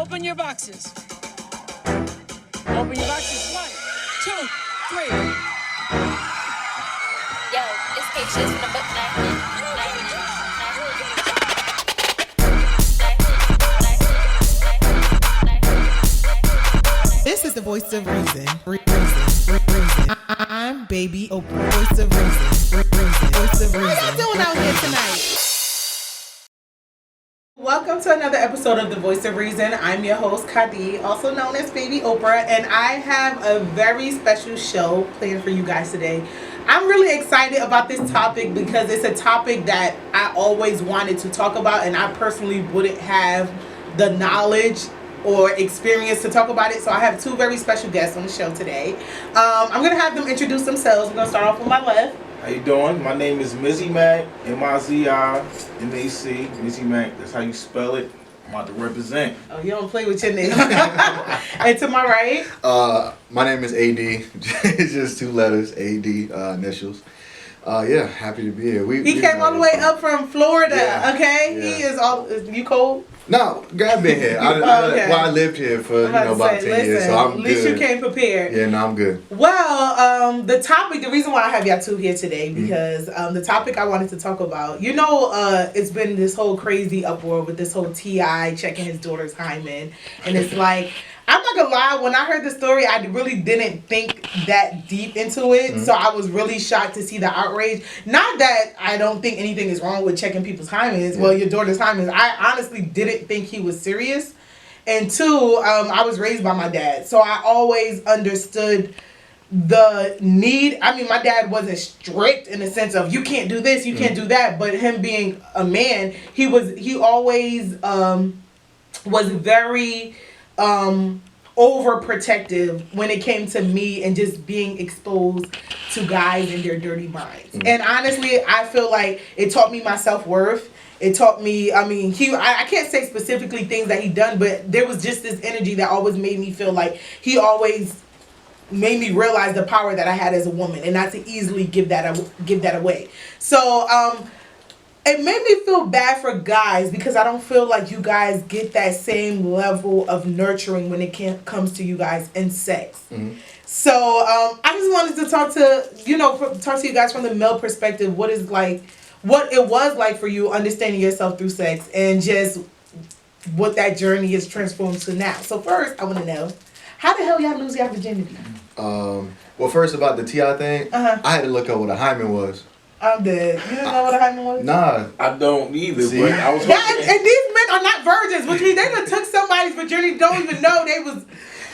Open your boxes. Open your boxes. 1, 2, 3. Yo, it's Patience from the book This is the voice of reason. I'm baby Oprah. Voice of reason. Voice of reason. How y'all doing out here tonight? Welcome to another episode of The Voice of Reason. I'm your host, Kadi, also known as Baby Oprah, and I have a very special show planned for you guys today. I'm really excited about this topic because it's a topic that I always wanted to talk about, and I personally wouldn't have the knowledge or experience to talk about it. So I have two very special guests on the show today. I'm going to have them introduce themselves. We're going to start off with my left. How you doing? My name is Mizzy Mac, M-I-Z-I-M-A-C, Mizzy Mac. That's how you spell it. I'm about to represent. Oh, you don't play with your name. And to my right? My name is AD. It's just two letters, AD initials. Yeah, happy to be here. He came all the way up from Florida, okay? Yeah. He is all, you cold? No, I've been here. I lived here for about 10 years, so I'm good. At least you came prepared. Yeah, no, I'm good. Well, the topic, the reason why I have y'all two here today, because the topic I wanted to talk about, it's been this whole crazy uproar with this whole T.I. checking his daughter's hymen, and it's like, I'm not gonna lie, when I heard the story, I really didn't think that deep into it, so I was really shocked to see the outrage. Not that I don't think anything is wrong with checking people's hymens, well, your daughter's hymens. I honestly didn't think he was serious. And two, I was raised by my dad, so I always understood the need. I mean, my dad wasn't strict in the sense of, you can't do this, you can't do that, but him being a man, he always was very overprotective when it came to me and just being exposed to guys and their dirty minds. And honestly, I feel like it taught me my self-worth. It taught me, I can't say specifically things that he done, but there was just this energy that always made me feel like he always made me realize the power that I had as a woman and not to easily give that away. So, it made me feel bad for guys because I don't feel like you guys get that same level of nurturing when it comes to you guys in sex. So I just wanted to talk to you guys from the male perspective. What it was like for you understanding yourself through sex and just what that journey is transformed to now. So first, I want to know, how the hell y'all lose your virginity? Well, first about the T.I. thing, I had to look up what a hymen was. I'm dead. You didn't know what a hymen was? Nah. I don't either, See? but I was and these men are not virgins, which means they done took somebody's virginity, don't even know they was.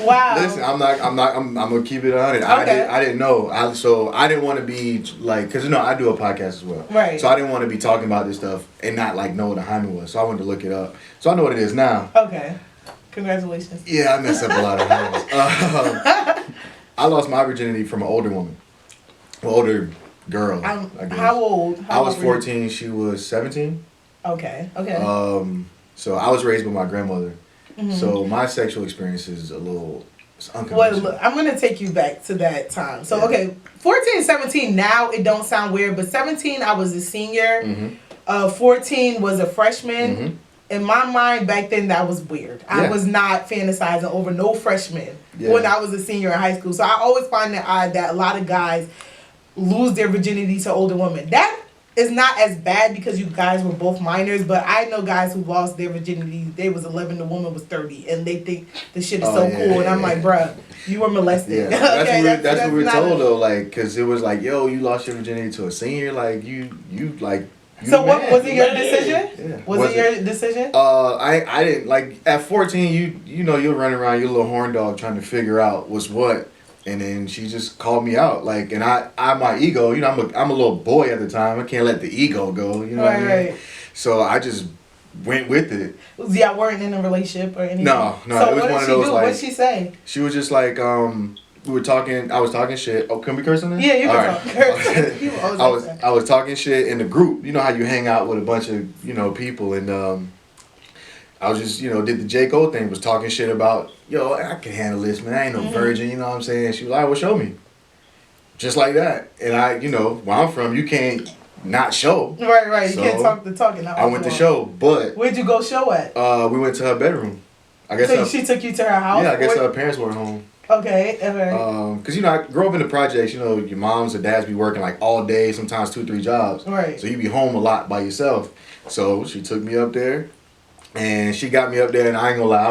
Wow. Listen, I'm gonna keep it on it. Okay. I didn't know. So I didn't want to be like, because I do a podcast as well. Right. So I didn't want to be talking about this stuff and not like know what a hymen was. So I wanted to look it up. So I know what it is now. Okay. Congratulations. Yeah, I messed up a lot of hymens. I lost my virginity from an older woman. An older girl, I guess. How old? I was 14. She was 17. Okay. So I was raised by my grandmother. So my sexual experience is a little unconventional. Well, look, I'm going to take you back to that time. So, okay, 14, 17, now it don't sound weird, but 17, I was a senior. 14 was a freshman. In my mind, back then, that was weird. I was not fantasizing over no freshmen when I was a senior in high school. So I always find it odd that a lot of guys lose their virginity to older women. That is not as bad because you guys were both minors, but I know guys who lost their virginity, they was 11, the woman was 30, and they think the shit is cool, and I'm like, bruh, you were molested. Yeah. That's what we were told, though, like, because it was like, yo, you lost your virginity to a senior, like, you like, so what was it your decision? Yeah. Was it your decision? I didn't, like, at 14, you're running around, you're a little horn dog trying to figure out what's what. And then she just called me out, like, and I my ego, I'm a little boy at the time. I can't let the ego go, you know what I mean? Right. So I just went with it. Y'all weren't in a relationship or anything? No. So it was one of those, like, what'd she say? She was just like, we were talking. I was talking shit. Oh, can we curse on this? Yeah, you can talk. I was talking shit in the group. You know how you hang out with a bunch of people, and I was just did the J. Cole thing. Was talking shit about I can handle this, man. I ain't no virgin. You know what I'm saying? She was like, well, show me. Just like that. And I, where I'm from, you can't not show. Right. You So can't talk the talking. I went to show, but where'd you go show at? We went to her bedroom. I guess So she took you to her house? Yeah, I guess her parents were home. Okay. Cause I grew up in the projects. Your moms or dads be working like all day, sometimes 2-3 jobs. Right. So you be home a lot by yourself. So she took me up there, and she got me up there, and I ain't gonna lie,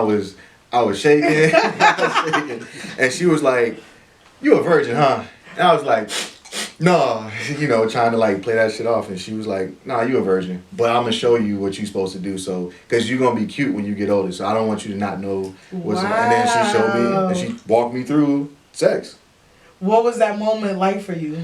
I was shaking, and she was like, "You a virgin, huh?" And I was like, "No," trying to like play that shit off, and she was like, "Nah, you a virgin, but I'm gonna show you what you supposed to do, so cause you're gonna be cute when you get older, so I don't want you to not know what's." Wow. And then she showed me, and she walked me through sex. What was that moment like for you?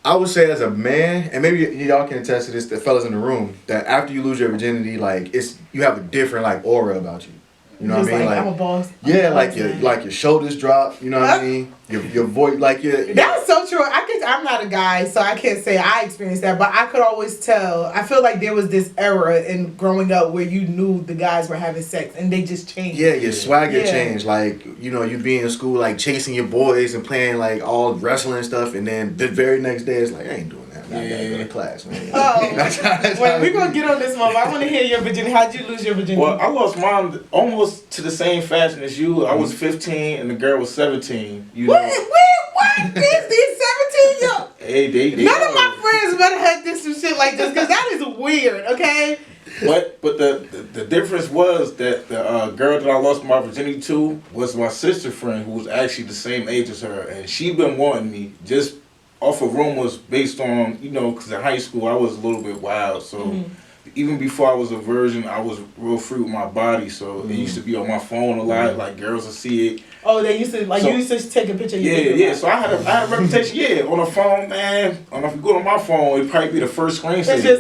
I would say as a man, and maybe y'all can attest to this, the fellas in the room, that after you lose your virginity, like you have a different like aura about you. You know what I mean? Like I'm a boss. Yeah, like your shoulders drop. You know what I mean? Your voice, like your. That's so true. I'm not a guy, so I can't say I experienced that, but I could always tell. I feel like there was this era in growing up where you knew the guys were having sex and they just changed. Yeah, your swagger changed. Like you being in school, like chasing your boys and playing like all wrestling and stuff, and then the very next day it's like I ain't doing that. I gotta go to class, man. Oh, wait, we're gonna get on this one. I want to hear your virginity. How'd you lose your virginity? Well, I lost mine almost to the same fashion as you. I was 15 and the girl was 17. What is these 17-year-olds? Hey, None of my friends better have this some shit like this, because that is weird, okay? But the difference was that the girl that I lost my virginity to was my sister friend, who was actually the same age as her, and she been wanting me just off of rumors based on, because in high school I was a little bit wild, so even before I was a virgin, I was real free with my body, so it used to be on my phone a lot, like girls would see it. Oh, they used to, you used to take a picture of your Yeah, so I had a reputation, on the phone, man. I don't know if you go on my phone, it'd probably be the first screensaver.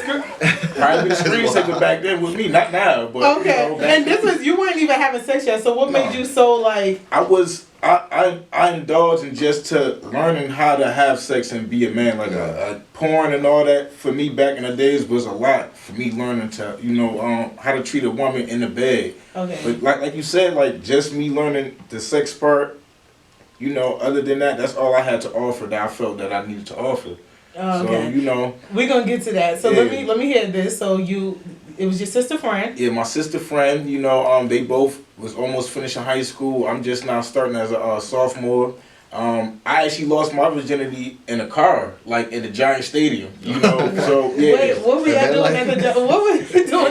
Probably be the screensaver back then with me, not now, but okay. And this was, you weren't even having sex yet, so what made you so like... I indulged in just to learning how to have sex and be a man. Like a porn and all that for me back in the days was a lot for me learning to how to treat a woman in the bed. Okay. But like you said, like just me learning the sex part. Other than that, that's all I had to offer that I felt that I needed to offer. Oh, okay. So we're gonna get to that. So let me hear this. So it was your sister friend. Yeah, my sister friend. They both was almost finishing high school. I'm just now starting as a sophomore. I actually lost my virginity in a car, like in the Giant Stadium. So yeah. Wait, what were you doing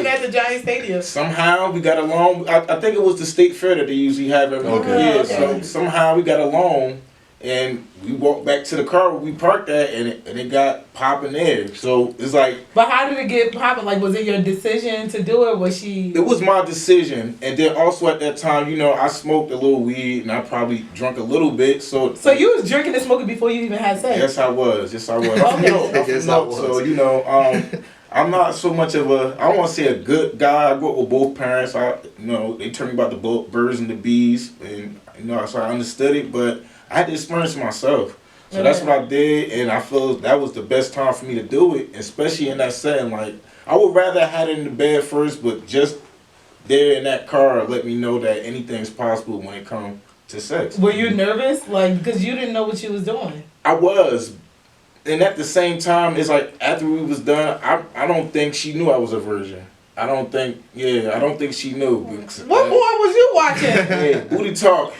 at the Giant Stadium? Somehow we got a loan. I think it was the state fair that they usually have every year. Okay. So somehow we got a loan. And we walked back to the car where we parked at, and it got popping there. So it's like. But how did it get popping? Like, was it your decision to do it? Was she? It was my decision, and then also at that time, I smoked a little weed, and I probably drank a little bit. So you was drinking and smoking before you even had sex? Yes, I was. Yes, I was. Okay. So I'm not so much of a. I don't want to say a good guy. I grew up with both parents. They turned me about the birds and the bees, and so I understood it, but I had to experience it myself. So that's what I did, and I feel that was the best time for me to do it, especially in that setting. Like, I would rather have it in the bed first, but just there in that car let me know that anything's possible when it comes to sex. Were you nervous? Like, because you didn't know what she was doing? I was. And at the same time, it's like, after we was done, I don't think she knew I was a virgin. I don't think she knew. What porn was you watching? Yeah, booty talk.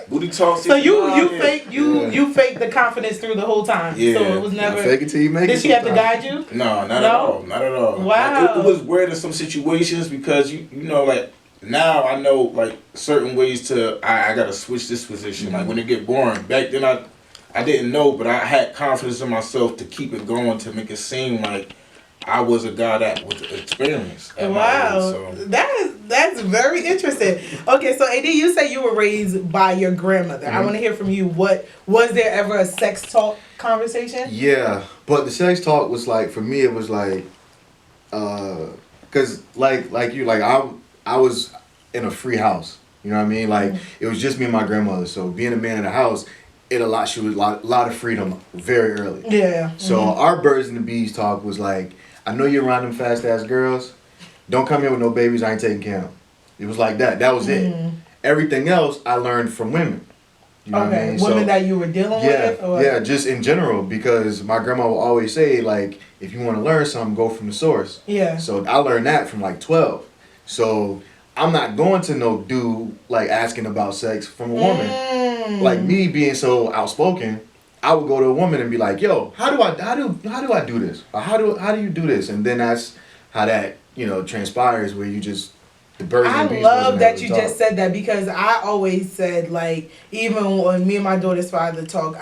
Booty talk. So you faked the confidence through the whole time. Yeah. So it was never. Fake it till you make it. Did she have to guide you? No, not at all. Not at all. Wow. Like, it was weird in some situations because like now I know like certain ways to I gotta switch this position. Like when it get boring. Back then I didn't know, but I had confidence in myself to keep it going to make it seem like I was a guy that was experienced. Wow, that's very interesting. Okay, so AD, you say you were raised by your grandmother. I want to hear from you. What was there ever a sex talk conversation? Yeah, but the sex talk was like, for me, it was like, cause like you, like I was in a free house. You know what I mean? Like it was just me and my grandmother. So being a man in the house, she was a lot of freedom very early. Yeah. So our birds and the bees talk was like, I know you're around them fast ass girls. Don't come here with no babies. I ain't taking care of them. It was like that. That was it. Everything else I learned from women. You know what I mean? Women that you were dealing with? Or? Yeah, just in general, because my grandma would always say, like, if you want to learn something, go from the source. Yeah. So I learned that from like 12. So I'm not going to no dude like asking about sex from a woman. Like me being so outspoken, I would go to a woman and be like, "Yo, how do I do this? Or how do you do this?" And then that's how that transpires, where you just the birds I and bees love wasn't that able to you talk. just said that because I always said, like, even when me and my daughter's father talk,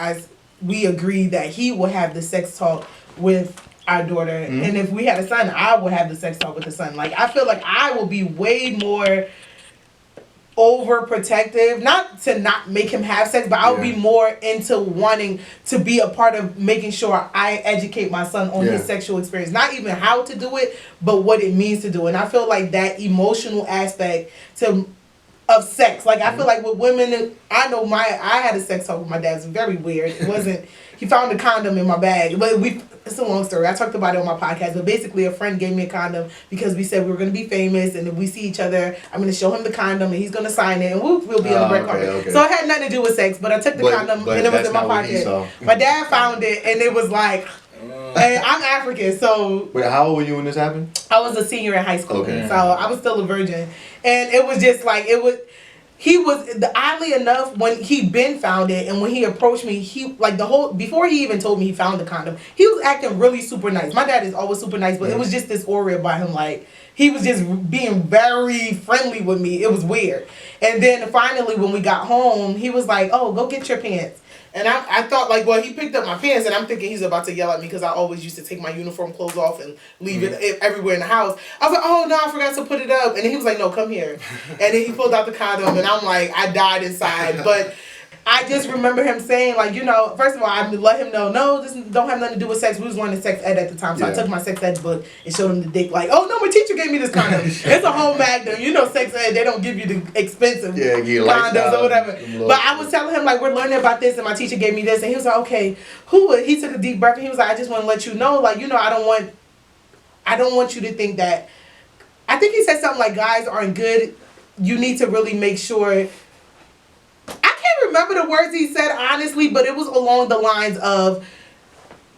we agreed that he will have the sex talk with our daughter, and if we had a son, I would have the sex talk with the son. Like, I feel like I will be way more overprotective, not to not make him have sex, but I would be more into wanting to be a part of making sure I educate my son on his sexual experience, not even how to do it, but what it means to do it. And I feel like that emotional aspect of sex, like I feel like with women, I know I had a sex talk with my dad. It's very weird. It wasn't. He found a condom in my bag, but it's a long story. I talked about it on my podcast, but basically a friend gave me a condom because we said we were going to be famous, and if we see each other, I'm going to show him the condom, and he's going to sign it, and we'll be on the red carpet. Okay. So it had nothing to do with sex, but I took the condom, and it was in my pocket. My dad found it, and it was like, and I'm African, so... Wait, how old were you when this happened? I was a senior in high school, Okay. so I was still a virgin, and it was just like, he was, oddly enough, when he been found it, and when he approached me, he, like, before he even told me he found the condom, he was acting really super nice. My dad is always super nice, but it was just this aura about him, like, he was just being very friendly with me. It was weird. And then finally, when we got home, he was like, "Oh, go get your pants." And I thought, like, well, he picked up my pants, and I'm thinking he's about to yell at me because I always used to take my uniform clothes off and leave it everywhere in the house. I was like, "Oh, no, I forgot to put it up." And then he was like, "No, come here." And then he pulled out the condom, and I'm like, I died inside. But I just remember him saying, like, first of all, I let him know, no, this don't have nothing to do with sex. We was learning sex ed at the time. So I took my sex ed book and showed him the dick. Like, "Oh, no, my teacher gave me this condom." It's a whole magnum. Sex ed, they don't give you the expensive condoms or whatever. But I was telling him, like, we're learning about this, and my teacher gave me this. And he was like, "Okay, he took a deep breath, and he was like, I just want to let you know, like, I don't want you to think that," I think he said something like, "Guys aren't good. You need to really make sure." I can't remember the words he said, honestly, but it was along the lines of,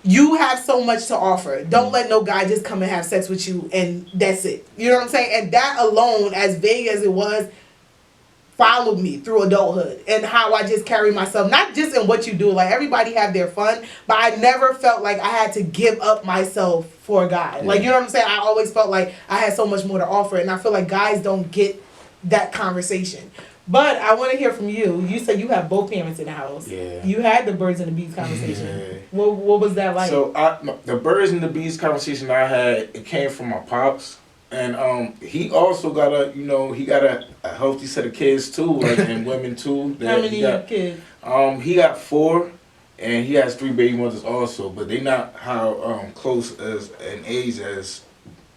you have so much to offer. Don't let no guy just come and have sex with you and that's it. You know what I'm saying? And that alone, as vague as it was, followed me through adulthood and how I just carry myself, not just in what you do. Like, everybody have their fun, but I never felt like I had to give up myself for a guy. Like, you know what I'm saying? I always felt like I had so much more to offer, and I feel like guys don't get that conversation. But I want to hear from you. You said you have both parents in the house. Yeah. You had the birds and the bees conversation. Yeah. What was that like? So the birds and the bees conversation I had, it came from my pops, and he also got a healthy set of kids too, like, and women too. How many kids? He got 4, and he has 3 baby mothers also, but they not how close as an age as.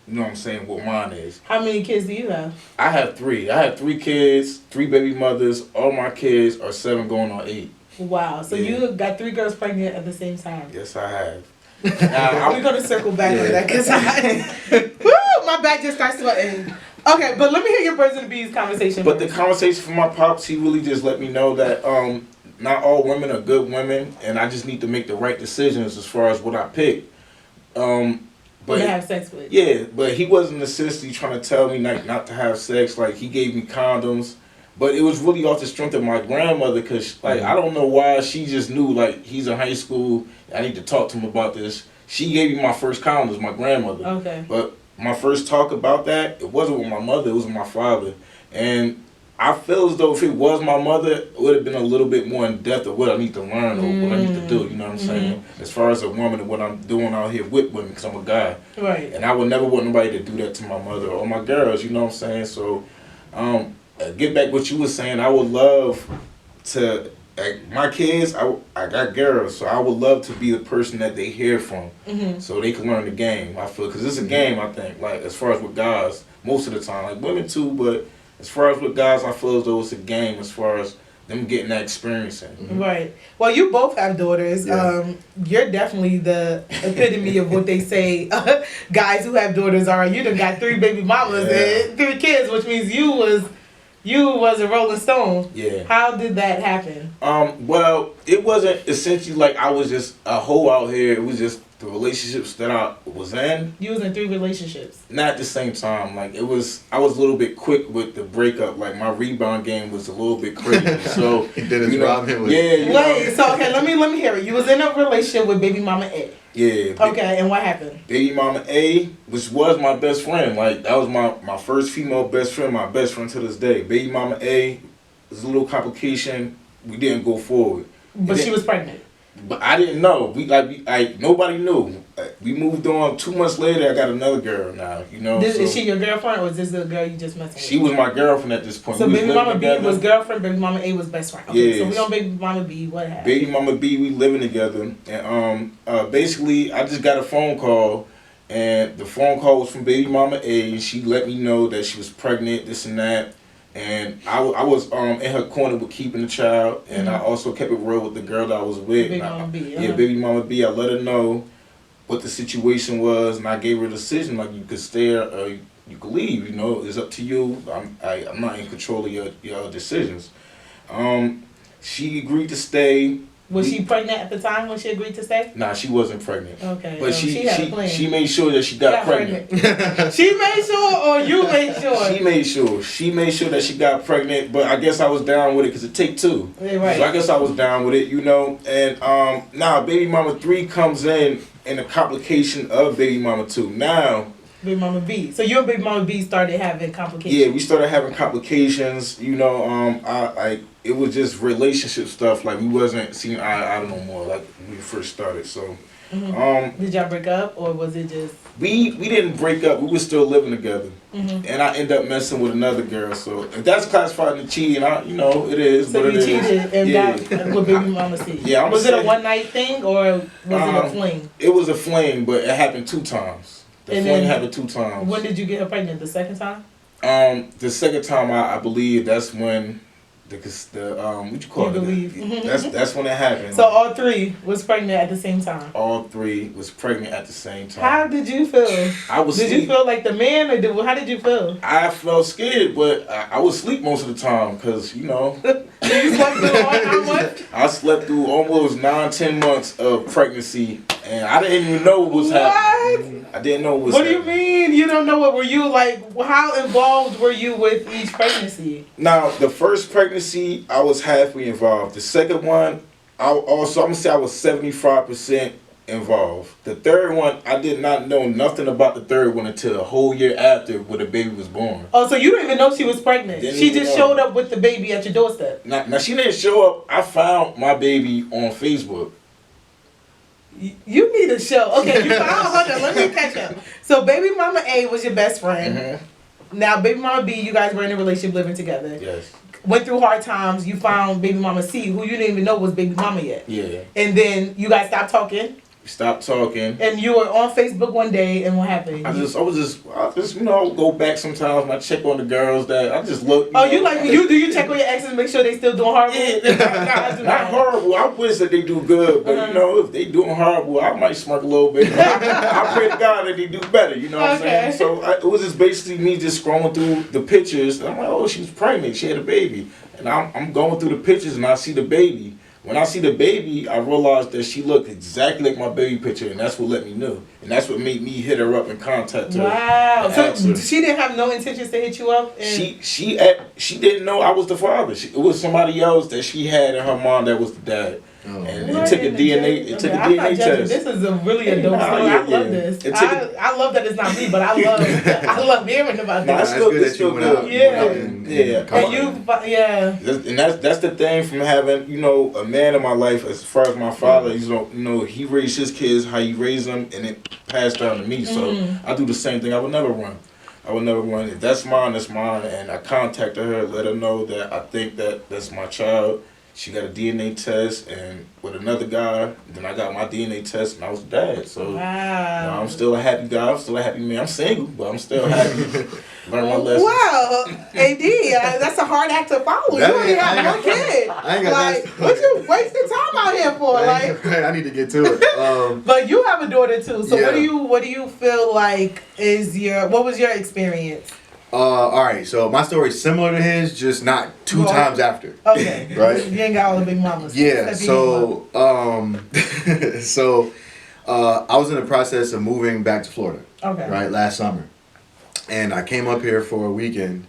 You know what I'm saying? What mine is. How many kids do you have? I have 3. I have 3 kids, 3 baby mothers. All my kids are 7 going on 8. Wow. So you got 3 girls pregnant at the same time. Yes, I have. We're going to circle back on that because my back just starts sweating. Okay, but let me hear your birds and the bees conversation. But the conversation from my pops, he really just let me know that not all women are good women, and I just need to make the right decisions as far as what I pick. But to have sex with. Yeah, but he wasn't essentially trying to tell me not to have sex. Like, he gave me condoms, but it was really off the strength of my grandmother, because, like, I don't know why, she just knew, like, he's in high school, I need to talk to him about this. She gave me my first condoms, my grandmother. Okay. But my first talk about that, it wasn't with my mother, it was with my father. And I feel as though if it was my mother, it would have been a little bit more in depth of what I need to learn or what I need to do, you know what I'm saying? As far as a woman and what I'm doing out here with women, because I'm a guy. Right. And I would never want nobody to do that to my mother or my girls, you know what I'm saying? So, get back what you were saying, I would love to, like, my kids, I got girls, so I would love to be the person that they hear from, so they can learn the game, I feel, because it's a game, I think, like, as far as with guys, most of the time, like, women too, but as far as with guys, I feel as though it's a game as far as them getting that experience in. Right. Well, you both have daughters. Yeah. You're definitely the epitome of what they say guys who have daughters are. You done got 3 baby mamas and 3 kids, which means you was a Rolling Stone. Yeah. How did that happen? Well, it wasn't essentially like I was just a hoe out here. It was just the relationships that I was in. You was in 3 relationships. Not at the same time. Like I was a little bit quick with the breakup. Like my rebound game was a little bit crazy. So Dennis Rodman was. yeah. Wait, so okay, let me hear it. You was in a relationship with baby mama A. Yeah. Okay, and what happened? Baby mama A, which was my best friend. Like that was my first female best friend, my best friend to this day. Baby mama A was a little complication. We didn't go forward. But she was pregnant. But I didn't know. Nobody knew. We moved on. 2 months later, I got another girl now. You know. Is she your girlfriend, or is this the girl you just messing with? She was my girlfriend at this point. So baby mama B was girlfriend, baby mama A was best friend. Okay, yes. so we on baby mama B. What happened? Baby mama B, we living together, and basically, I just got a phone call, and the phone call was from baby mama A, and she let me know that she was pregnant, this and that. And I was in her corner with keeping the child, and I also kept it real with the girl that I was with. Baby mama B. Yeah, baby mama B. I let her know what the situation was, and I gave her a decision like you could stay or you could leave. You know, it's up to you. I'm not in control of your decisions. She agreed to stay. Was she pregnant at the time when she agreed to stay? Nah, she wasn't pregnant. Okay. But she had a plan. she made sure that she got pregnant. She made sure, or you made sure? She made sure. She made sure that she got pregnant. But I guess I was down with it because it take 2. Yeah, right. So I guess I was down with it, you know. And now baby mama 3 comes in the complication of baby mama 2. Now. Baby mama B. So you and baby mama B started having complications. Yeah, we started having complications. You know, it was just relationship stuff. Like we wasn't seeing eye no more. Like when we first started. So, did y'all break up, or was it just? We didn't break up. We were still living together, and I ended up messing with another girl. So if that's classified as cheating, it is. So what you it cheated and got with baby mama C. Yeah, was it a one night thing or was it a fling? It was a fling, but it happened 2 times. The fling happened 2 times. When did you get her pregnant? The second time? The second time, I believe that's when the what you call it? That's when it happened. So all 3 was pregnant at the same time. All 3 was pregnant at the same time. How did you feel? Did you feel like the man, or how did you feel? I felt scared, but I would sleep most of the time because You slept through how much? I slept through almost 9-10 months of pregnancy, and I didn't even know what was happening. I didn't know what was happening. What do you mean you don't know what? Were you like, how involved were you with each pregnancy? Now, the first pregnancy, I was halfway involved. The second one, I'm going to say I was 75% involved. The third one, I did not know nothing about the third one until a whole year after when the baby was born. Oh, so you didn't even know she was pregnant? She just showed up with the baby at your doorstep? Now, she didn't show up. I found my baby on Facebook. You need a show. Okay, you found her. Let me catch up. So baby mama A was your best friend. Now baby mama B, you guys were in a relationship living together. Yes. Went through hard times. You found baby mama C, who you didn't even know was baby mama yet. Yeah. And then you guys stopped talking. We stopped talking. And you were on Facebook one day, and what happened? I just go back sometimes and I check on the girls that I just look. Do you check on your exes and make sure they still doing horrible? Yeah, not horrible. I wish that they do good, but if they doing horrible, I might smirk a little bit. I pray to God that they do better. You know what I'm saying? So it was just basically me just scrolling through the pictures. And I'm like, oh, she was pregnant. She had a baby, and I'm going through the pictures and I see the baby. When I see the baby, I realized that she looked exactly like my baby picture, and that's what let me know. And that's what made me hit her up and contact her. Wow. So she didn't have no intentions to hit you up? And She didn't know I was the father. It was somebody else that she had in her mom that was the dad. And it took a DNA. It took a DNA test. This is a really adult story. I love this. I love that it's not me, but I love hearing about this. It's still good. And that's the thing from having a man in my life as far as my father. He raised his kids how he raised them, and it passed down to me. So I do the same thing. I would never run. If that's mine, that's mine. And I contacted her, let her know that I think that that's my child. She got a DNA test, and with another guy, then I got my DNA test, and I was dad. So I'm still a happy guy. I'm still a happy man. I'm single, but I'm still happy. Learn my lesson. Wow, AD, that's a hard act to follow. You already have one kid. What you wasting time out here for? I need to get to it. But you have a daughter too. So what do you feel like what was your experience? All right, so my story is similar to his, just not two times after. Okay. Right? You ain't got all the big mamas. Yeah, so I was in the process of moving back to Florida. Okay. Right, last summer, and I came up here for a weekend.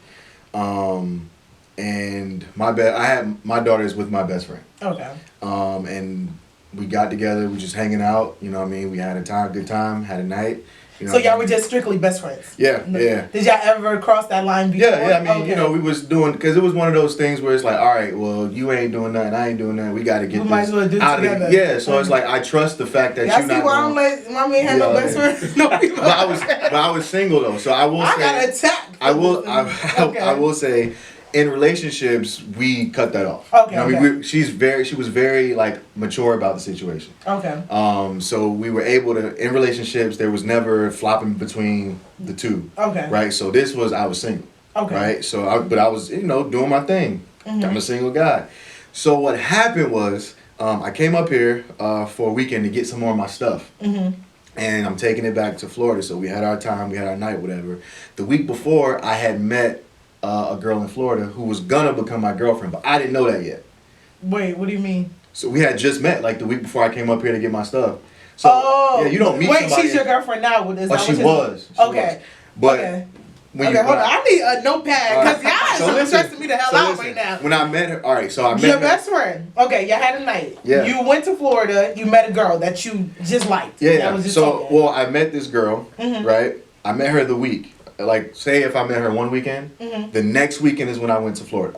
And I had my daughter's with my best friend. Okay. And we got together. We just hanging out. You know what I mean? We had a good time, had a night. You know So y'all were just strictly best friends? Yeah, yeah. Did y'all ever cross that line before? Yeah. I mean, okay. you know, we was doing, because it was one of those things where it's like, all right, well, you ain't doing nothing, I ain't doing nothing. We got to get we might as well do it out together. of yeah. So it's like I trust the fact that y'all you're see not. why I don't let my man have no best friends? No, but I was single though, so I will say. I got attacked. I will say. In relationships, we cut that off. Okay. You know, I mean, she was very like mature about the situation. Okay. So we were able to, in relationships, there was never flopping between the two. Okay. Right. So I was single. Okay. Right. So I was, you know, doing my thing. Mm-hmm. I'm a single guy. So what happened was, I came up here for a weekend to get some more of my stuff. Mm-hmm. And I'm taking it back to Florida. So we had our time, we had our night, whatever. The week before, I had met a girl in Florida who was gonna become my girlfriend, but I didn't know that yet. Wait, what do you mean? So we had just met like the week before I came up here to get my stuff. So yeah, you don't meet somebody. Wait, she's your girlfriend now? She was. Okay. But okay. When okay, hold on. I need a notepad because y'all is stressing me the hell out right now. When I met her, all right, so I met your her. best friend. Okay, y'all had a night. Yeah. You went to Florida. You met a girl that you just liked. Yeah. That was just so, well, I met this girl, right? I met her the week. Like, say if I met her one weekend, the next weekend is when I went to Florida.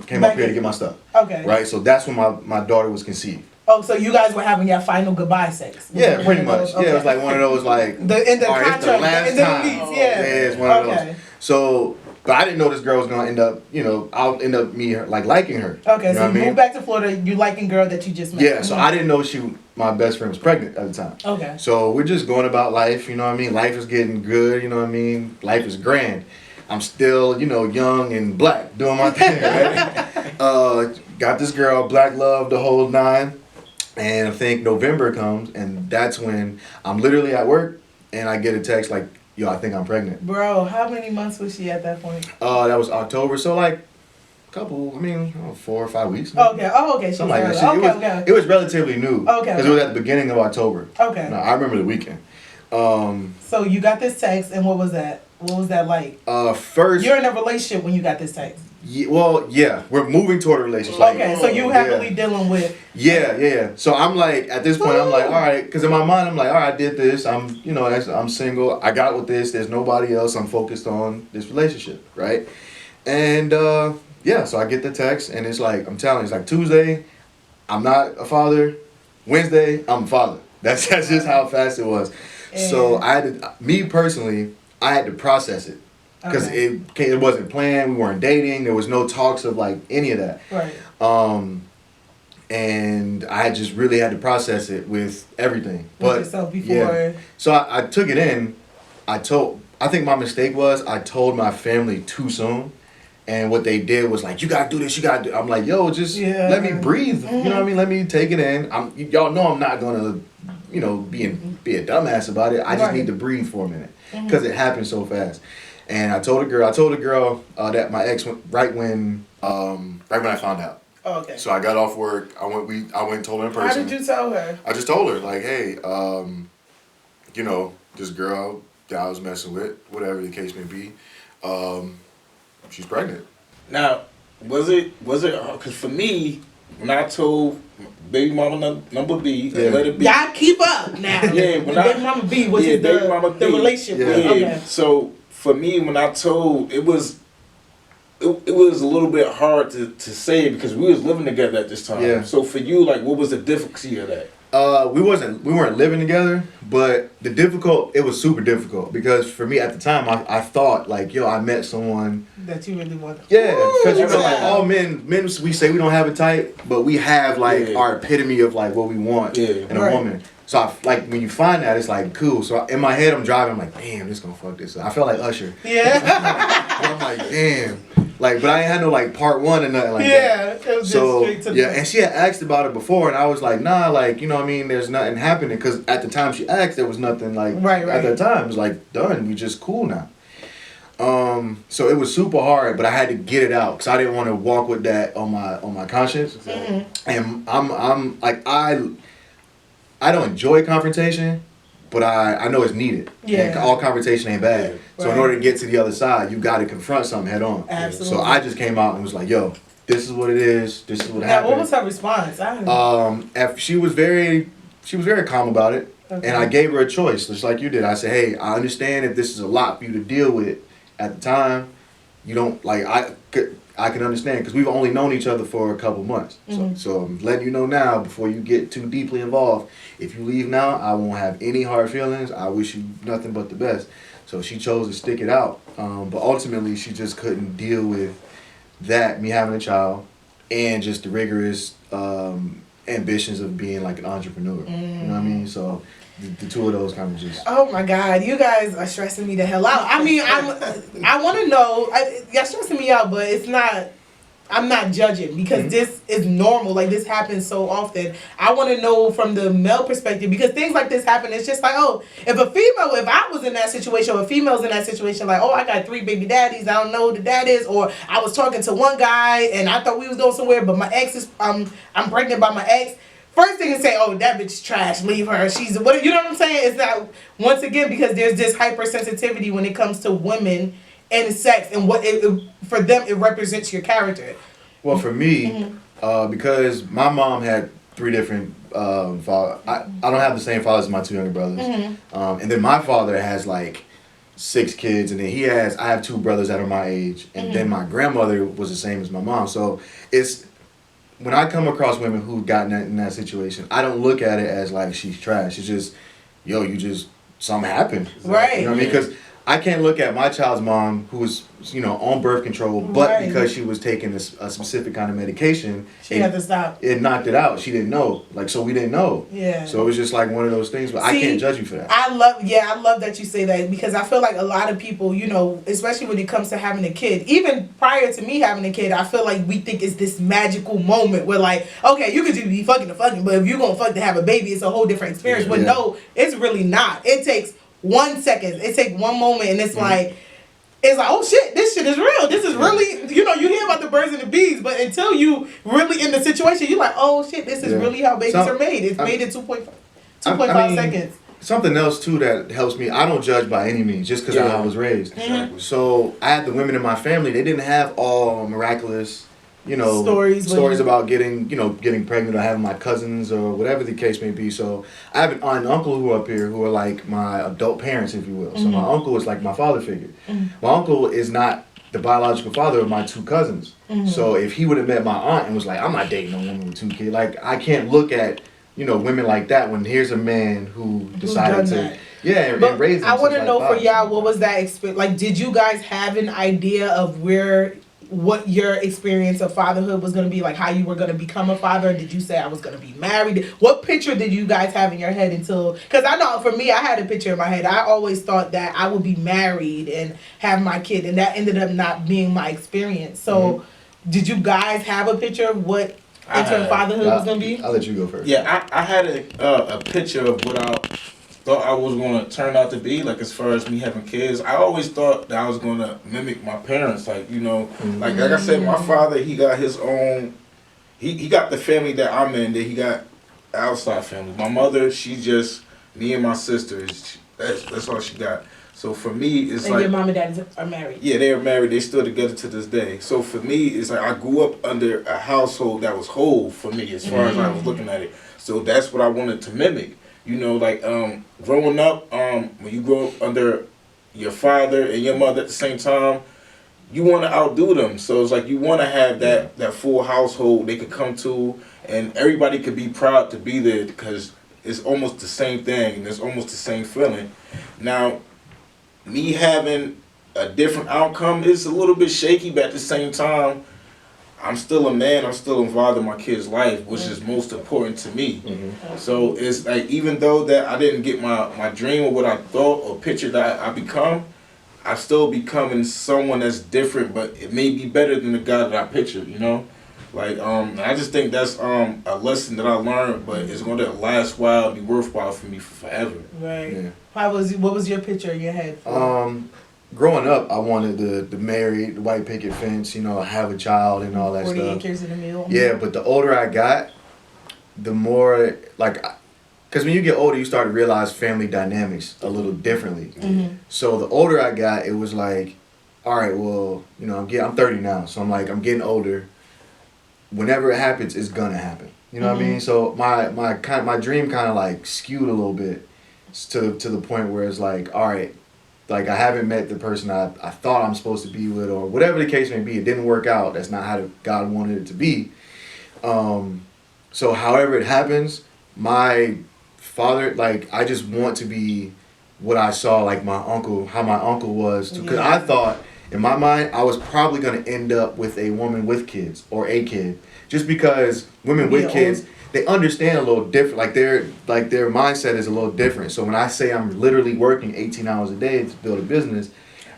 Came up here to get my stuff. Okay. Right, so that's when my daughter was conceived. Oh, so you guys were having your final goodbye sex? Yeah, pretty much. Okay. Yeah, it was like one of those like in the contract, it's the last in the time. release, yeah. Yeah, it's one of those. So, but I didn't know this girl was gonna end up. You know, I'll end up liking her. Okay, you know so you moved back to Florida. You liking girl that you just met. Yeah, so I didn't know my best friend was pregnant at the time. Okay. So we're just going about life. You know what I mean? Life is getting good. You know what I mean? Life is grand. I'm still, you know, young and black, doing my thing. Right? Got this girl, black love, the whole nine. And I think November comes, and that's when I'm literally at work, and I get a text like, yo, I think I'm pregnant. Bro, how many months was she at that point? That was October, so like a couple, 4 or 5 weeks. Maybe. Okay, okay. Something like that. It was relatively new. Okay. Because it was at the beginning of October. Okay. No, I remember the weekend. So you got this text, and what was that? What was that like? First. You're in a relationship when you got this text. Yeah, we're moving toward a relationship. Okay, so you heavily dealing with. Yeah. So I'm like, at this point, I'm like, all right, because in my mind, I'm like, all right, I did this. I'm single. I got with this. There's nobody else. I'm focused on this relationship, right? And so I get the text, and it's like, I'm telling you, it's like Tuesday, I'm not a father. Wednesday, I'm a father. That's just how fast it was. So I had to, me personally, I had to process it. Because it wasn't planned, we weren't dating, there was no talks of like any of that. Right. And I just really had to process it with everything. With yourself before. Yeah. So I took it in. I think my mistake was I told my family too soon. And what they did was like, you gotta do this, you gotta do. I'm like, yo, just let me breathe. You know what I mean? Let me take it in. Y'all know I'm not gonna, be a dumbass about it. I just need to breathe for a minute because it happened so fast. And I told the girl that my ex went right when I found out. Oh, okay. So I got off work. I went and told her in person. How did you tell her? I just told her like, hey, this girl that I was messing with, whatever the case may be, she's pregnant. Now, was it? Because for me, when I told baby mama number B, let it be. Y'all keep up now. Yeah, baby mama B was the relationship. Yeah. Okay. So for me, when I told, it was a little bit hard to say because we was living together at this time. Yeah. So for you, like, what was the difficulty of that? We weren't living together, but it was super difficult because for me at the time, I thought like, yo, I met someone that you really wanted. Yeah, because like all men, we say we don't have a type, but we have like our epitome of like what we want in a woman. So like when you find that, it's like cool. So in my head, I'm driving, I'm like, damn, this gonna fuck this up. I felt like Usher. Yeah. I'm like, damn. Like, but I ain't had no like part one and nothing like that. Yeah, it was just straight to and she had asked about it before, and I was like, nah, like, you know what I mean? There's nothing happening, because at the time she asked, there was nothing like, right. At that time, it was like, done, we just cool now. So it was super hard, but I had to get it out, because I didn't want to walk with that on my conscience. Mm-hmm. And I'm like, I don't enjoy confrontation, but I know it's needed. Yeah. And all confrontation ain't bad. So Right. in order to get to the other side, you got to confront something head on. Absolutely. So I just came out and was like, yo, this is what it is. This is what Now, happened. what was her response? I don't She was very calm about it. Okay. And I gave her a choice, just like you did. I said, hey, I understand if this is a lot for you to deal with at the time. You don't, like, I can understand because we've only known each other for a couple months. So I'm letting you know now before you get too deeply involved. If you leave now, I won't have any hard feelings. I wish you nothing but the best. So she chose to stick it out. But ultimately, she just couldn't deal with that, me having a child, and just the rigorous ambitions of being like an entrepreneur. You know what I mean? So the two of those kind of just. Oh my God, you guys are stressing me the hell out. I mean, I want to know. You're stressing me out, but it's not. I'm not judging because this is normal. Like this happens so often. I want to know from the male perspective because things like this happen. It's just like, oh, if I was in that situation, or a female's in that situation, like, oh, I got 3 baby daddies. I don't know who the dad is, or I was talking to one guy and I thought we was going somewhere, but my ex is I'm pregnant by my ex. First thing is say, oh, that bitch trash, leave her. She's what, you know what I'm saying? It's that once again because there's this hypersensitivity when it comes to women and sex and what for them it represents your character. Well, for me, because my mom had 3 different fathers. I don't have the same father as my 2 younger brothers, and then my father has like 6 kids, and then I have 2 brothers that are my age, and then my grandmother was the same as my mom. So it's. When I come across women who've gotten in that situation, I don't look at it as like she's trash. It's just, yo, something happened. Right. You know what I mean? Because I can't look at my child's mom who was, on birth control, but because she was taking a specific kind of medication, she had to stop. It knocked it out. She didn't know. Like, so we didn't know. Yeah. So it was just like one of those things, but I can't judge you for that. I love that you say that because I feel like a lot of people, especially when it comes to having a kid, even prior to me having a kid, I feel like we think it's this magical moment where like, okay, you could just be fucking, but if you're going to fuck to have a baby, it's a whole different experience. But no, it's really not. It takes 1 second. It takes one moment and it's like, oh shit, this shit is real. This is really, you hear about the birds and the bees, but until you really in the situation, you're like, oh shit, this is really how babies are made. It's made in 2.5 seconds. Something else too that helps me, I don't judge by any means just because of how I was raised. Exactly. So I had the women in my family, they didn't have all miraculous, stories about getting pregnant or having my cousins or whatever the case may be. So I have an aunt and uncle who are up here who are like my adult parents, if you will. So my uncle is like my father figure. My uncle is not the biological father of my 2 cousins. So if he would have met my aunt and was like, I'm not dating a woman with 2 kids, like I can't look at women like that when here's a man who decided to and raise them. I want to since, know like, for 5. y'all, what was that experience? Like, did you guys have an idea of what your experience of fatherhood was going to be, like how you were going to become a father? Did you say I was going to be married? What picture did you guys have in your head because I know for me, I had a picture in my head. I always thought that I would be married and have my kid, and that ended up not being my experience. So did you guys have a picture of what interim fatherhood was going to be? I'll let you go first. Yeah, I had a picture of what I thought I was going to turn out to be, like as far as me having kids. I always thought that I was going to mimic my parents, like like I said, my father, he got his own, he got the family that I'm in, that he got outside family. My mother, she just me and my sisters. That's all she got. So for me, it's and like your mom and dad are married. Yeah, they are married. They still together to this day. So for me, it's like I grew up under a household that was whole for me as far as I was looking at it. So that's what I wanted to mimic. Like growing up, when you grow up under your father and your mother at the same time, you want to outdo them. So it's like you want to have that full household they could come to, and everybody could be proud to be there because it's almost the same thing and it's almost the same feeling. Now, me having a different outcome is a little bit shaky, but at the same time, I'm still a man. I'm still involved in my kid's life, which is most important to me. So it's like, even though that I didn't get my dream or what I thought or picture that I become, I still becoming someone that's different, but it may be better than the guy that I pictured, Like, I just think that's a lesson that I learned, but it's going to last a while and be worthwhile for me for forever. Right. Yeah. What was your picture in your head? Growing up, I wanted the married, the white picket fence, have a child and all that 40 stuff. 40 acres in the middle. Yeah, but the older I got, the more, like, because when you get older, you start to realize family dynamics a little differently. So the older I got, it was like, all right, well, you know, I'm 30 now, so I'm like, I'm getting older. Whenever it happens, it's gonna happen. You know what I mean? So my dream kind of like skewed a little bit to the point where it's like, all right, like I haven't met the person I thought I'm supposed to be with, or whatever the case may be. It didn't work out. That's not how God wanted it to be. So however it happens, my father, like, I just want to be what I saw, like my uncle, how my uncle was. Because I thought, in my mind, I was probably going to end up with a woman with kids or a kid. Just because women with kids, they understand a little different. Like their mindset is a little different. So when I say I'm literally working 18 hours a day to build a business,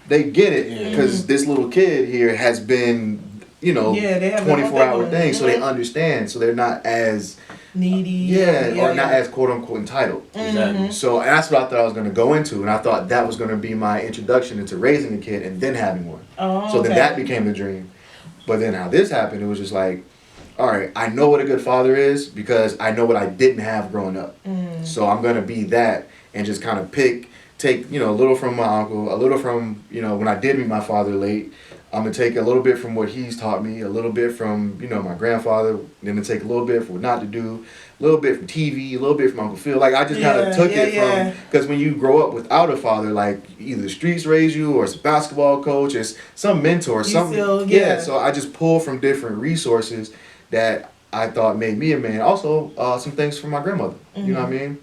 they get it. Because this little kid here has been, you know, 24-hour thing. So they understand. So they're not as needy. Or not as quote unquote entitled. Exactly. So that's what I thought I was going to go into. And I thought that was going to be my introduction into raising a kid and then having one. So then that became the dream. But then how this happened, it was just like, all right, I know what a good father is because I know what I didn't have growing up. So I'm going to be that and just kind of take, you know, a little from my uncle, a little from, you know, when I did meet my father late. I'm going to take a little bit from what he's taught me, a little bit from, you know, my grandfather, then to take a little bit from what not to do, a little bit from TV, a little bit from Uncle Phil. Like, I just kind of took it from, because when you grow up without a father, like, either the streets raise you or it's a basketball coach, it's some mentor, something. So I just pull from different resources that I thought made me a man. Also, some things from my grandmother, you know what I mean?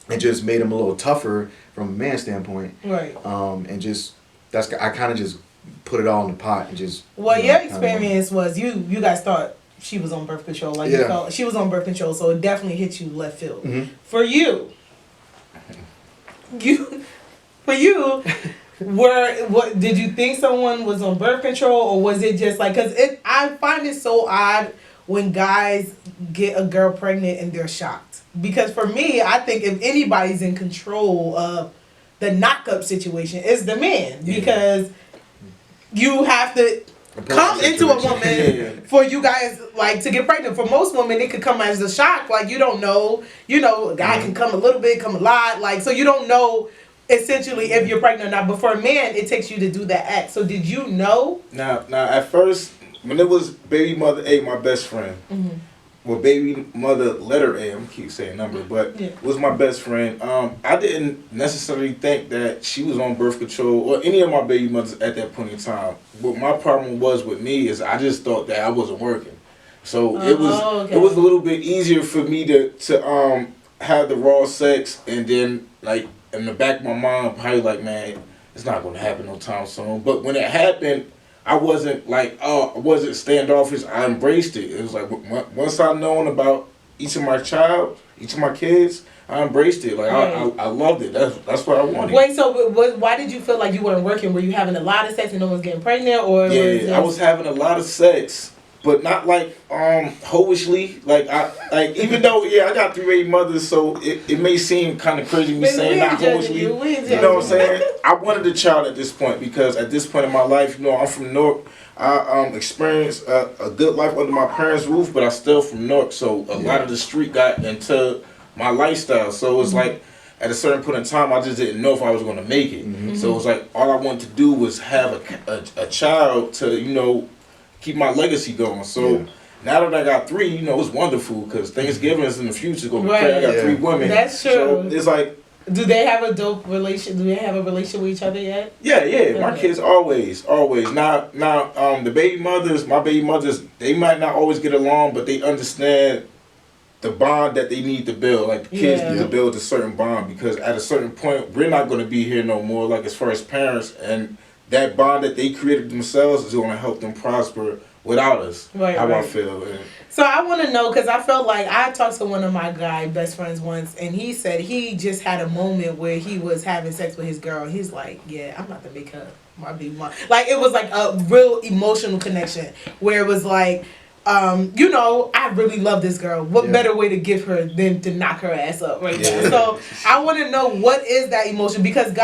It just made him a little tougher from a man standpoint. Right. And just, I kind of just put it all in the pot and just. Well, your experience was you guys thought she was on birth control, like you felt she was on birth control, so it definitely hit you left field. For you, what did you think someone was on birth control, or was it just like, because I find it so odd when guys get a girl pregnant and they're shocked, because for me, I think if anybody's in control of the knock-up situation, it's the man, because you have to come into a woman for you guys, like, to get pregnant. For most women, it could come as a shock. Like, you don't know. You know, a guy can come a little bit, come a lot. Like, so you don't know, essentially, if you're pregnant or not. But for a man, it takes you to do that act. So did you know? Now, at first, when it was baby mother A, my best friend, well, baby mother letter A, I'm keep saying number, but was my best friend. I didn't necessarily think that she was on birth control or any of my baby mothers at that point in time. What my problem was with me is I just thought that I wasn't working. So it was a little bit easier for me to have the raw sex, and then, like, in the back of my mind, probably like, man, it's not going to happen no time soon. But when it happened, I wasn't like, I wasn't standoffish. I embraced it. It was like, once I known about each of my kids, I embraced it. Like, I loved it. That's what I wanted. Wait, so why did you feel like you weren't working? Were you having a lot of sex and no one's getting pregnant, or? Yeah, I was having a lot of sex, but not like hoishly. Like, even though I got 3 baby mothers, so it may seem kind of crazy me saying not hoishly. You know what I'm saying? I wanted a child at this point, because at this point in my life, you know, I'm from Newark. I experienced a good life under my parents' roof, but I still from Newark, so a lot of the street got into my lifestyle. So it was like, at a certain point in time, I just didn't know if I was going to make it. So it was like, all I wanted to do was have a child to, you know, keep my legacy going. So now that I got 3, you know, it's wonderful, because Thanksgiving is in the future. I got 3 women. That's true. So it's like, do they have a dope relation? Do they have a relationship with each other yet? Yeah. My kids always. Now, the baby mothers, my baby mothers, they might not always get along, but they understand the bond that they need to build. Like, the kids need to build a certain bond, because at a certain point, we're not going to be here no more, like, as far as parents, and that bond that they created themselves is going to help them prosper without us. I feel. So I want to know, because I felt like I talked to one of my guy best friends once, and he said he just had a moment where he was having sex with his girl. He's like, yeah, I'm about to make her my baby mom. Like, it was like a real emotional connection where it was like, you know, I really love this girl. What better way to give her than to knock her ass up right now? So I want to know, what is that emotion? Because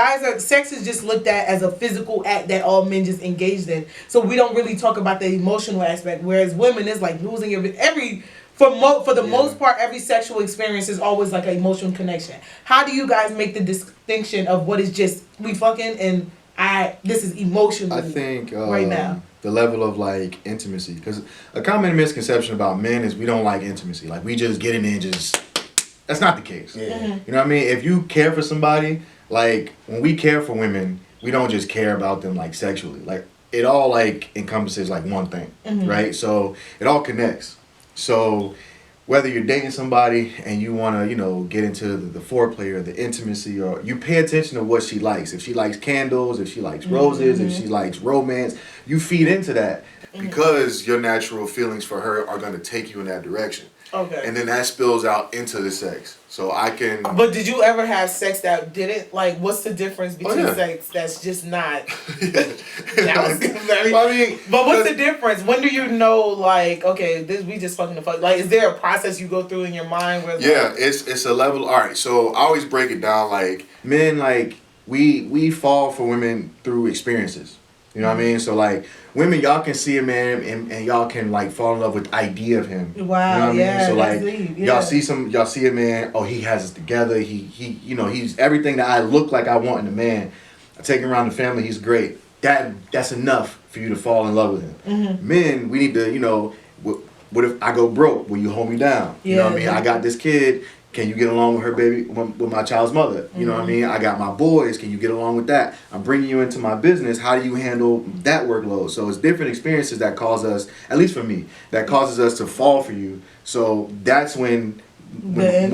sex is just looked at as a physical act that all men just engaged in. So we don't really talk about the emotional aspect. Whereas women, it's like losing every For the most part, every sexual experience is always like an emotional connection. How do you guys make the distinction of what is just we fucking and this is emotional? I think right now the level of like intimacy, because a common misconception about men is we don't like intimacy. Like we just get in there and just. That's not the case. Yeah. You know what I mean? If you care for somebody, like when we care for women, we don't just care about them like sexually. Like it all like encompasses like one thing, right? So it all connects. So whether you're dating somebody and you want to, you know, get into the foreplay or the intimacy, or you pay attention to what she likes. If she likes candles, if she likes roses, if she likes romance, you feed into that because your natural feelings for her are going to take you in that direction. Okay. And then that spills out into the sex. So I can. But did you ever have sex that didn't? Like, what's the difference between sex that's just not? That was very. I mean, but what's the difference? When do you know? Like, okay, we just fucking the fuck. Like, is there a process you go through in your mind where? Yeah, it's a level. All right, so I always break it down. Like men, like we fall for women through experiences. You know what I mean? So like women, y'all can see a man and y'all can like fall in love with the idea of him. Wow, you know what I mean? So like deep. y'all see a man, oh, he has it together. He you know, he's everything that I look like I want in a man. I take him around the family, he's great. That's enough for you to fall in love with him. Men, we need to, you know, what if I go broke? Will you hold me down? You know what I mean? I got this kid. Can you get along with her baby, with my child's mother? You know what I mean? I got my boys. Can you get along with that? I'm bringing you into my business. How do you handle that workload? So it's different experiences that cause us, at least for me, that causes us to fall for you. So that's when men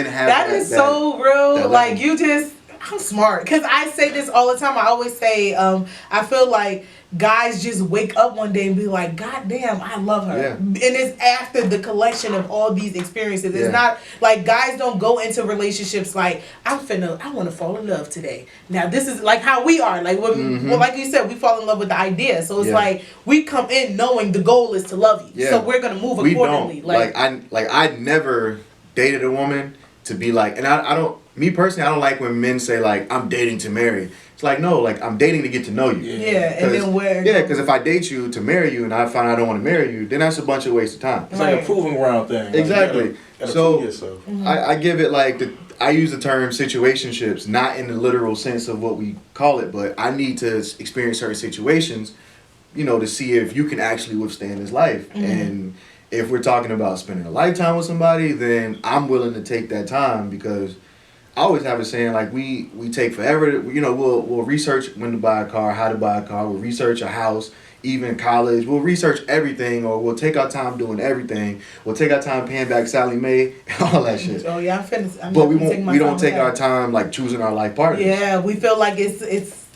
have that is so real. Like you just, I'm smart because I say this all the time. I always say, I feel like guys just wake up one day and be like, God damn, I love her. Yeah. And it's after the collection of all these experiences. It's not like guys don't go into relationships like, I want to fall in love today. Now this is like how we are. Like well, like you said, we fall in love with the idea. So it's like we come in knowing the goal is to love you. Yeah. So we're gonna move accordingly. I never dated a woman to be like, and I don't, me personally, I don't like when men say like, I'm dating to marry. It's like, no, like I'm dating to get to know you. Yeah, and then where? Yeah, because if I date you to marry you and I find I don't want to marry you, then that's a bunch of waste of time. It's like a proving ground thing. Exactly. You gotta So prove yourself. I give it like I use the term situationships, not in the literal sense of what we call it, but I need to experience certain situations, you know, to see if you can actually withstand this life. And if we're talking about spending a lifetime with somebody, then I'm willing to take that time because I always have a saying like we take forever. You know, we'll research when to buy a car, how to buy a car. We'll research a house, even college. We'll research everything, or we'll take our time doing everything. We'll take our time paying back Sally Mae, all that shit. Oh yeah, I'm finished. But we don't take our time like choosing our life partners. Yeah, we feel like it's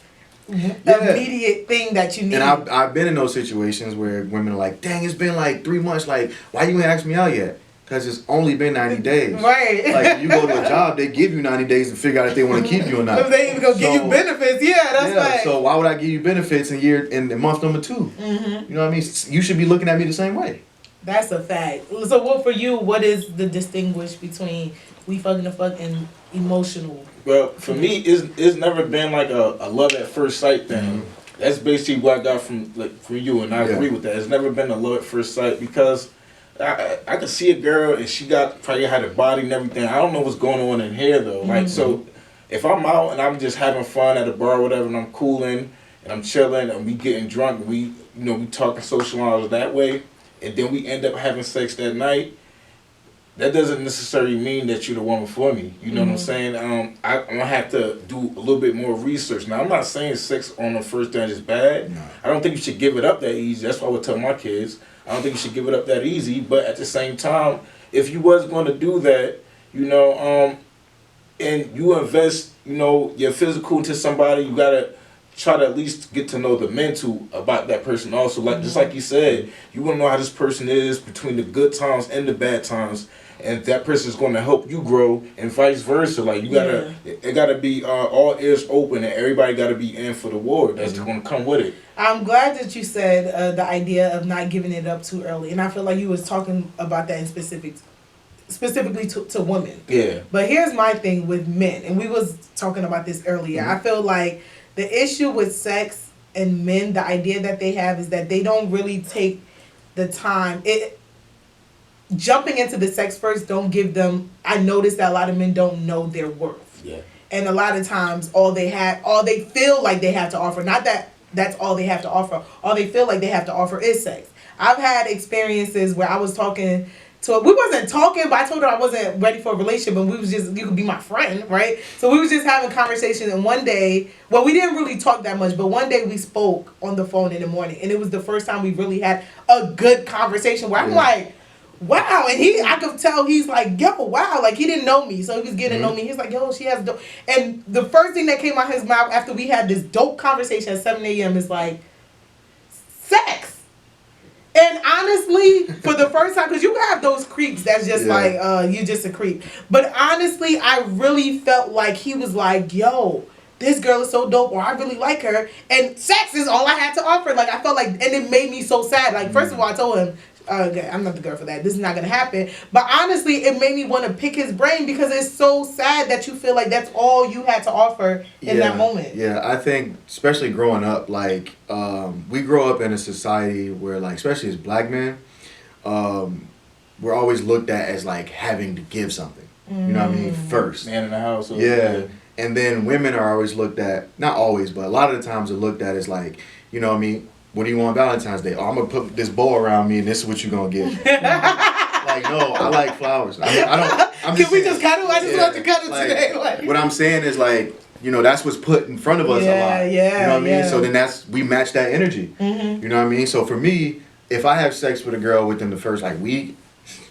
immediate thing that you need. And I've been in those situations where women are like, dang, it's been like 3 months. Like, why you ain't asked me out yet? Because it's only been 90 days. Right. Like, you go to a job, they give you 90 days to figure out if they want to keep you or not. If they even go give you benefits, that's right. So why would I give you benefits in month number 2? You know what I mean? You should be looking at me the same way. That's a fact. So what for you, what is the distinguish between we fucking the fuck and emotional? Well, for me, it's never been like a love at first sight thing. That's basically what I got from you, and I agree with that. It's never been a love at first sight because I could see a girl and she probably had a body and everything. I don't know what's going on in here though. Like so, if I'm out and I'm just having fun at a bar or whatever, and I'm cooling and I'm chilling and we getting drunk, and we talking socializing that way, and then we end up having sex that night. That doesn't necessarily mean that you're the woman for me. You know what I'm saying? I'm gonna have to do a little bit more research. Now, I'm not saying sex on the first date is bad. No. I don't think you should give it up that easy. That's what I would tell my kids. I don't think you should give it up that easy. But at the same time, if you was going to do that, and you invest, your physical into somebody, you gotta try to at least get to know the mental about that person also. Like just like you said, you want to know how this person is between the good times and the bad times, and that person is going to help you grow, and vice versa. Like it gotta be all ears open, and everybody gotta be in for the war that's going to come with it. I'm glad that you said the idea of not giving it up too early, and I feel like you was talking about that in specifically to women. Yeah. But here's my thing with men, and we was talking about this earlier. I feel like the issue with sex and men, the idea that they have is that they don't really take the time. jumping into the sex first don't give them. I noticed that a lot of men don't know their worth. Yeah. And a lot of times, all they feel like they have to offer, not that that's all they have to offer. All they feel like they have to offer is sex. I've had experiences where I was talking to we wasn't talking, but I told her I wasn't ready for a relationship, and we was just, you could be my friend, right? So we was just having conversation, and one day, well, we didn't really talk that much, but one day we spoke on the phone in the morning, and it was the first time we really had a good conversation where I'm like, wow, and I could tell he's like, yo, wow, like he didn't know me, so he was getting to know me. He's like, yo, she has dope. And the first thing that came out his mouth after we had this dope conversation at 7 a.m. is like, sex. And honestly, for the first time, because you have those creeps that's just like, you're just a creep. But honestly, I really felt like he was like, yo, this girl is so dope, or I really like her, and sex is all I had to offer. Like, I felt like, and it made me so sad. Like, first of all, I told him, okay, I'm not the girl for that. This is not going to happen. But honestly, it made me want to pick his brain because it's so sad that you feel like that's all you had to offer in that moment. Yeah, I think, especially growing up, like, we grow up in a society where, like, especially as black men, we're always looked at as, like, having to give something. You know what I mean? First. Man in the house. Yeah. And then women are always looked at, not always, but a lot of the times they're looked at as, like, you know what I mean? What do you want Valentine's Day? Oh, I'm going to put this bow around me and this is what you're going to get. Like, no, I like flowers. I don't. Can we just cuddle? I just want to cuddle today. Like, what I'm saying is, like, you know, that's what's put in front of us a lot. You know what I mean? So then we match that energy. You know what I mean? So for me, if I have sex with a girl within the first, like, week,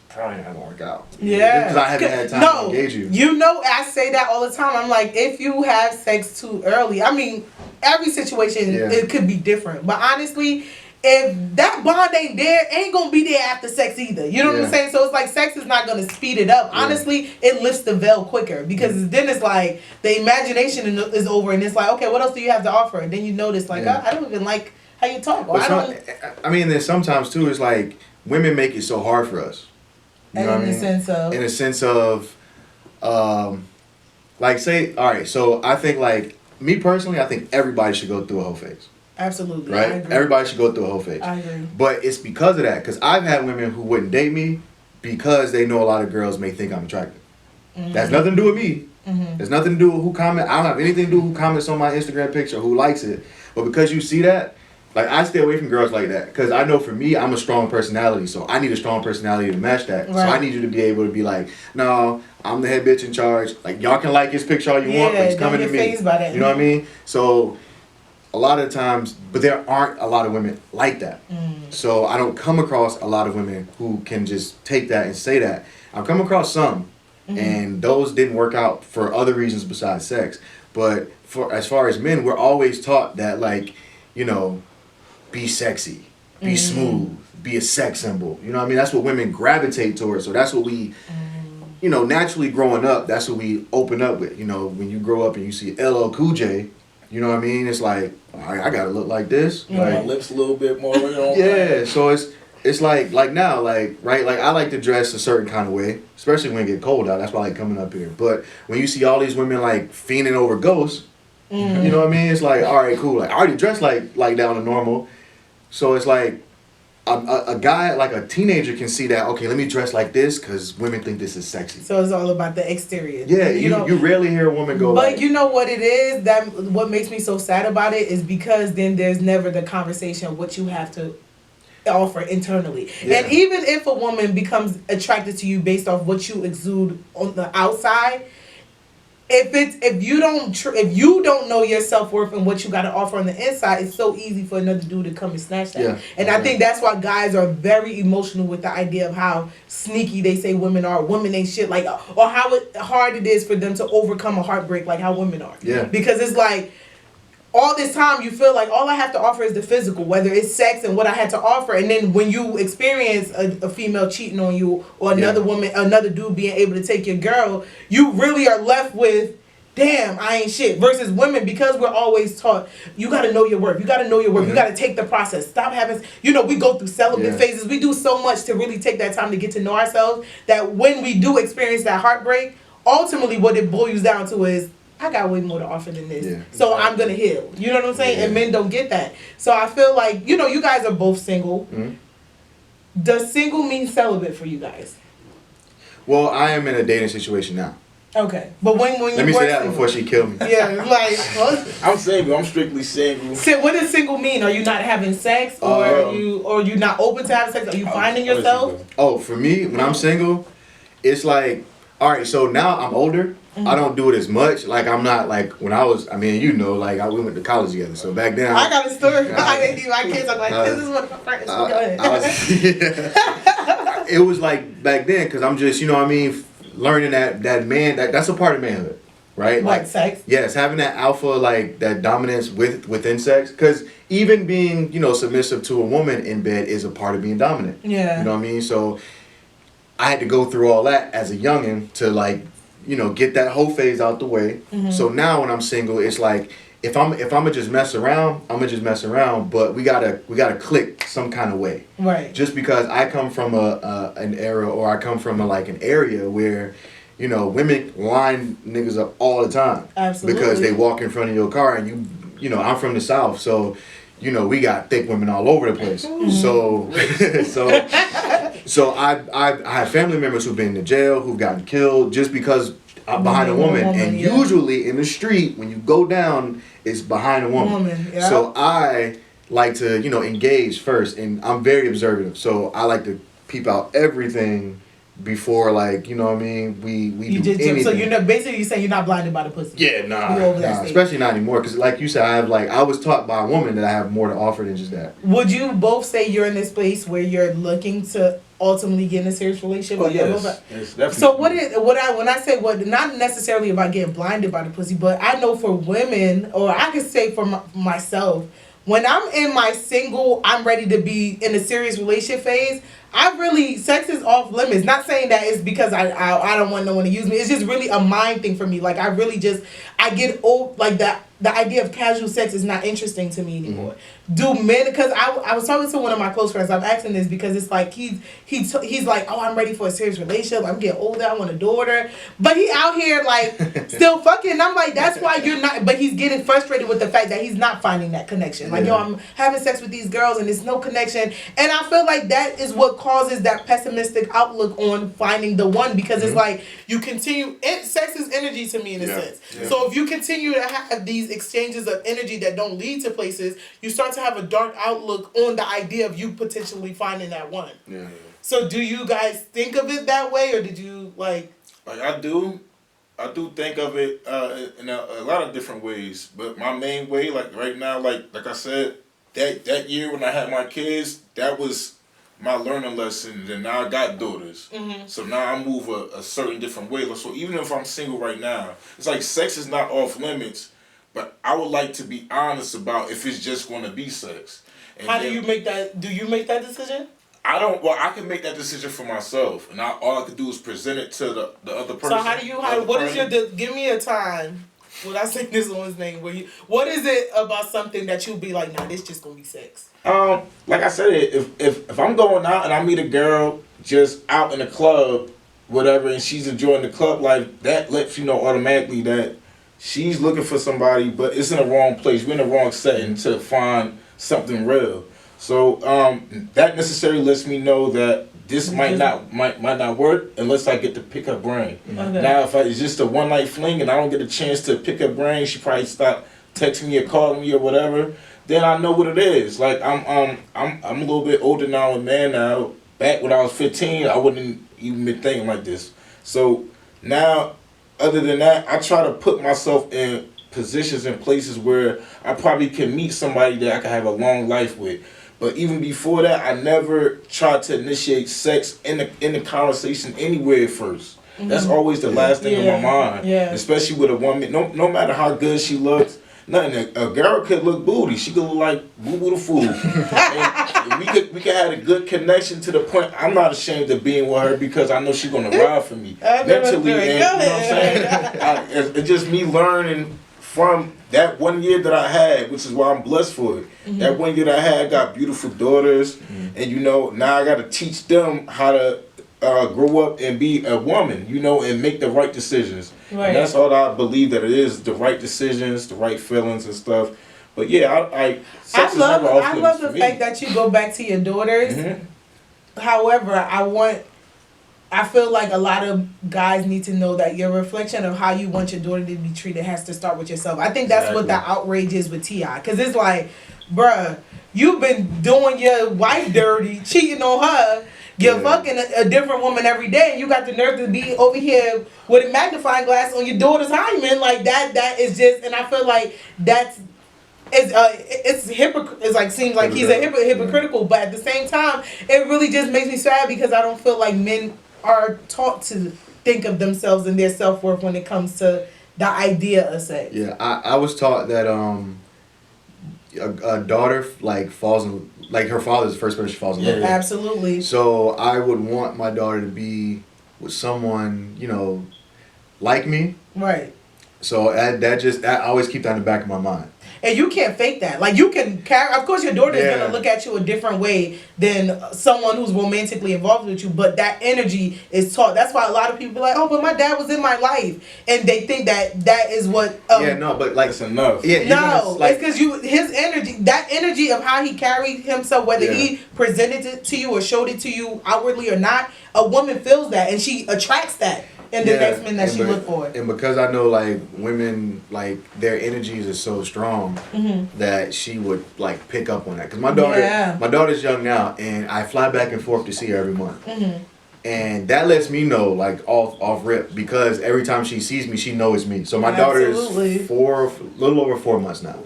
probably not gonna work out. Yeah. Because I haven't had time to engage you. You know, I say that all the time. I'm like, if you have sex too early, I mean, every situation, it could be different. But honestly, if that bond ain't there, ain't gonna be there after sex either. You know what I'm saying? So it's like sex is not gonna speed it up. Honestly, it lifts the veil quicker because then it's like the imagination is over and it's like, okay, what else do you have to offer? And then you notice like, I don't even like how you talk. Or I mean, then sometimes too, it's like women make it so hard for us. You know what I mean? In a sense of, like, say, all right, so I think, like, me personally, I think everybody should go through a whole phase. Absolutely. Right? Everybody should go through a whole phase. I agree. But it's because of that, because I've had women who wouldn't date me because they know a lot of girls may think I'm attractive. That's nothing to do with me. There's nothing to do with who comment. I don't have anything to do with who comments on my Instagram picture, who likes it. But because you see that, like, I stay away from girls like that because I know for me, I'm a strong personality, so I need a strong personality to match that. Right. So I need you to be able to be like, no, I'm the head bitch in charge. Like, y'all can like his picture all you want, but he's coming to me. You know what I mean? So a lot of times, but there aren't a lot of women like that. So I don't come across a lot of women who can just take that and say that. I've come across some, and those didn't work out for other reasons besides sex. But for as far as men, we're always taught that, like, you know, be sexy, be smooth, be a sex symbol. You know what I mean? That's what women gravitate towards. So that's what we, you know, naturally growing up, that's what we open up with. You know, when you grow up and you see LL Cool J, you know what I mean? It's like, all right, I gotta look like this. Like, my lips a little bit more. So it's like now, like, right? Like, I like to dress a certain kind of way, especially when it get cold out. That's why I like coming up here. But when you see all these women, like, fiending over ghosts, you know what I mean? It's like, all right, cool. Like, I already dressed like down to normal. So it's like a guy, like a teenager, can see that, okay, let me dress like this because women think this is sexy. So it's all about the exterior. Yeah, you rarely hear a woman go but like, you know what it is? That what makes me so sad about it is because then there's never the conversation of what you have to offer internally. And even if a woman becomes attracted to you based off what you exude on the outside, if you don't know your self-worth and what you got to offer on the inside, it's so easy for another dude to come and snatch that. And I think that's why guys are very emotional with the idea of how sneaky they say women are. Women ain't shit, like, or how hard it is for them to overcome a heartbreak like how women are. Because it's like, all this time you feel like all I have to offer is the physical, whether it's sex and what I had to offer. And then when you experience a female cheating on you or another woman, another dude being able to take your girl, you really are left with, damn, I ain't shit. Versus women, because we're always taught, you got to know your worth. You got to know your worth. You got to take the process. Stop having, we go through celibate phases. We do so much to really take that time to get to know ourselves that when we do experience that heartbreak, ultimately what it boils down to is, I got way more to offer than this. So I'm going to heal. You know what I'm saying? And men don't get that. So I feel like, you guys are both single. Does single mean celibate for you guys? Well, I am in a dating situation now. Okay, but when you Let me were say that single, before she killed me. yeah, like I'm single. I'm strictly single. so what does single mean? Are you not having sex, or are you not open to having sex? Are you finding yourself? Oh, for me, when I'm single, it's like, all right. So now I'm older. I don't do it as much. Like I'm not like when I was. I mean, you know, like we went to college together. So back then, I got a story behind it. My kids are like, this is what my friends. Go ahead. It was like back then because I'm just, you know what I mean, learning that man, that's a part of manhood, right? Like sex? Yes, having that alpha, like that dominance within sex. Because even being, you know, submissive to a woman in bed is a part of being dominant. Yeah. You know what I mean? So I had to go through all that as a youngin' to like, you know, get that whole phase out the way. So now when I'm single, it's like if I'm gonna just mess around, I'm gonna just mess around. But we gotta click some kind of way. Right. Just because I come from an era, or I come from an area where, you know, women line niggas up all the time. Absolutely. Because they walk in front of your car, and you know, I'm from the South, so you know we got thick women all over the place. So I have family members who've been to jail, who've gotten killed just because behind a woman. And yeah. usually in the street, when you go down, it's behind a woman. Yeah. So I like to, you know, engage first, and I'm very observative. So I like to peep out everything before, like, you know what I mean, we You do just anything. so you're basically you saying you're not blinded by the pussy. Yeah, nah, You're over that stage. especially not anymore. Because like you said, I was taught by a woman that I have more to offer than just that. Would you both say you're in this place where you're looking to ultimately get in a serious relationship? Oh, Like, yes. Yes, definitely. So when I say not necessarily about getting blinded by the pussy, but I know for women, or I could say for myself, when I'm in my single, I'm ready to be in a serious relationship phase. Sex is off limits. Not saying that it's because I don't want no one to use me. It's just really a mind thing for me. Like I get old, like that. The idea of casual sex is not interesting to me anymore. Do men? Because I was talking to one of my close friends. I'm asking this because it's like he's like, oh, I'm ready for a serious relationship. I'm getting older. I want a daughter. But he out here like still fucking. And I'm like, that's why you're not. But he's getting frustrated with the fact that he's not finding that connection. Like, yo, I'm having sex with these girls and there's no connection. And I feel like that is what causes that pessimistic outlook on finding the one, because it's like you continue. Sex is energy to me in a sense. Yeah. So if you continue to have these exchanges of energy that don't lead to places, you start to have a dark outlook on the idea of you potentially finding that one. Yeah. So do you guys think of it that way, or did you like I do think of it in a lot of different ways, but my main way, like right now, like I said, that year when I had my kids, that was my learning lesson. And now I got daughters, so now I move a certain different way. So even if I'm single right now, it's like sex is not off limits, but I would like to be honest about if it's just going to be sex. And how do you make that? Do you make that decision? I don't. Well, I can make that decision for myself, and all I can do is present it to the other person. So how do you? What is your? Give me a time. When I say this one's name, what is it about something that you'll be like, nah, this just gonna be sex? Like I said, if I'm going out and I meet a girl just out in the club, whatever, and she's enjoying the club life, that lets you know automatically that she's looking for somebody, but it's in the wrong place. We're in the wrong setting to find something real. So that necessarily lets me know that this might not work unless I get to pick her brain. Okay. Now, if it's just a one night fling and I don't get a chance to pick her brain, she probably stop texting me or calling me or whatever. Then I know what it is. Like I'm a little bit older now, and man now. Back when I was 15, I wouldn't even been thinking like this. So now, other than that, I try to put myself in positions and places where I probably can meet somebody that I can have a long life with. But even before that, I never tried to initiate sex in the conversation anywhere first. That's always the last thing on my mind. Yeah. Especially with a woman. No matter how good she looks, nothing. A girl could look booty. She could look like Boo Boo the Fool. And we could have a good connection to the point I'm not ashamed of being with her because I know she's gonna ride for me mentally. And, you know what I'm saying? It's just me learning from that 1 year that I had, which is why I'm blessed for it. That 1 year that I had, I got beautiful daughters, and you know now I got to teach them how to grow up and be a woman, you know, and make the right decisions. Right. And that's all I believe that it is: the right decisions, the right feelings and stuff. But yeah, I love the fact that you go back to your daughters. However, I feel like a lot of guys need to know that your reflection of how you want your daughter to be treated has to start with yourself. I think that's what the outrage is with T.I. Because it's like, bruh, you've been doing your wife dirty, cheating on her, you're fucking a different woman every day, and you got the nerve to be over here with a magnifying glass on your daughter's hymen. Like, that is just, and I feel like that's, it's like seems like he's a hypocritical, but at the same time, it really just makes me sad because I don't feel like men are taught to think of themselves and their self-worth when it comes to the idea of sex. Yeah, I was taught that a daughter like falls in, like her father's the first person she falls in love with. Absolutely. So I would want my daughter to be with someone, you know, like me. Right. So I always keep that in the back of my mind. And you can't fake that. Like, you can carry, of course your daughter is going to look at you a different way than someone who's romantically involved with you, but that energy is taught. That's why a lot of people be like, oh, but my dad was in my life. And they think that is what... but like... It's enough. Yeah, no, it's because his energy, that energy of how he carried himself, whether he presented it to you or showed it to you outwardly or not, a woman feels that and she attracts that. And the next men that she look for. And because I know like women, like their energies are so strong that she would like pick up on that. Cause my daughter's young now, and I fly back and forth to see her every month. And that lets me know like off rip, because every time she sees me, she knows it's me. So my daughter is little over 4 months now.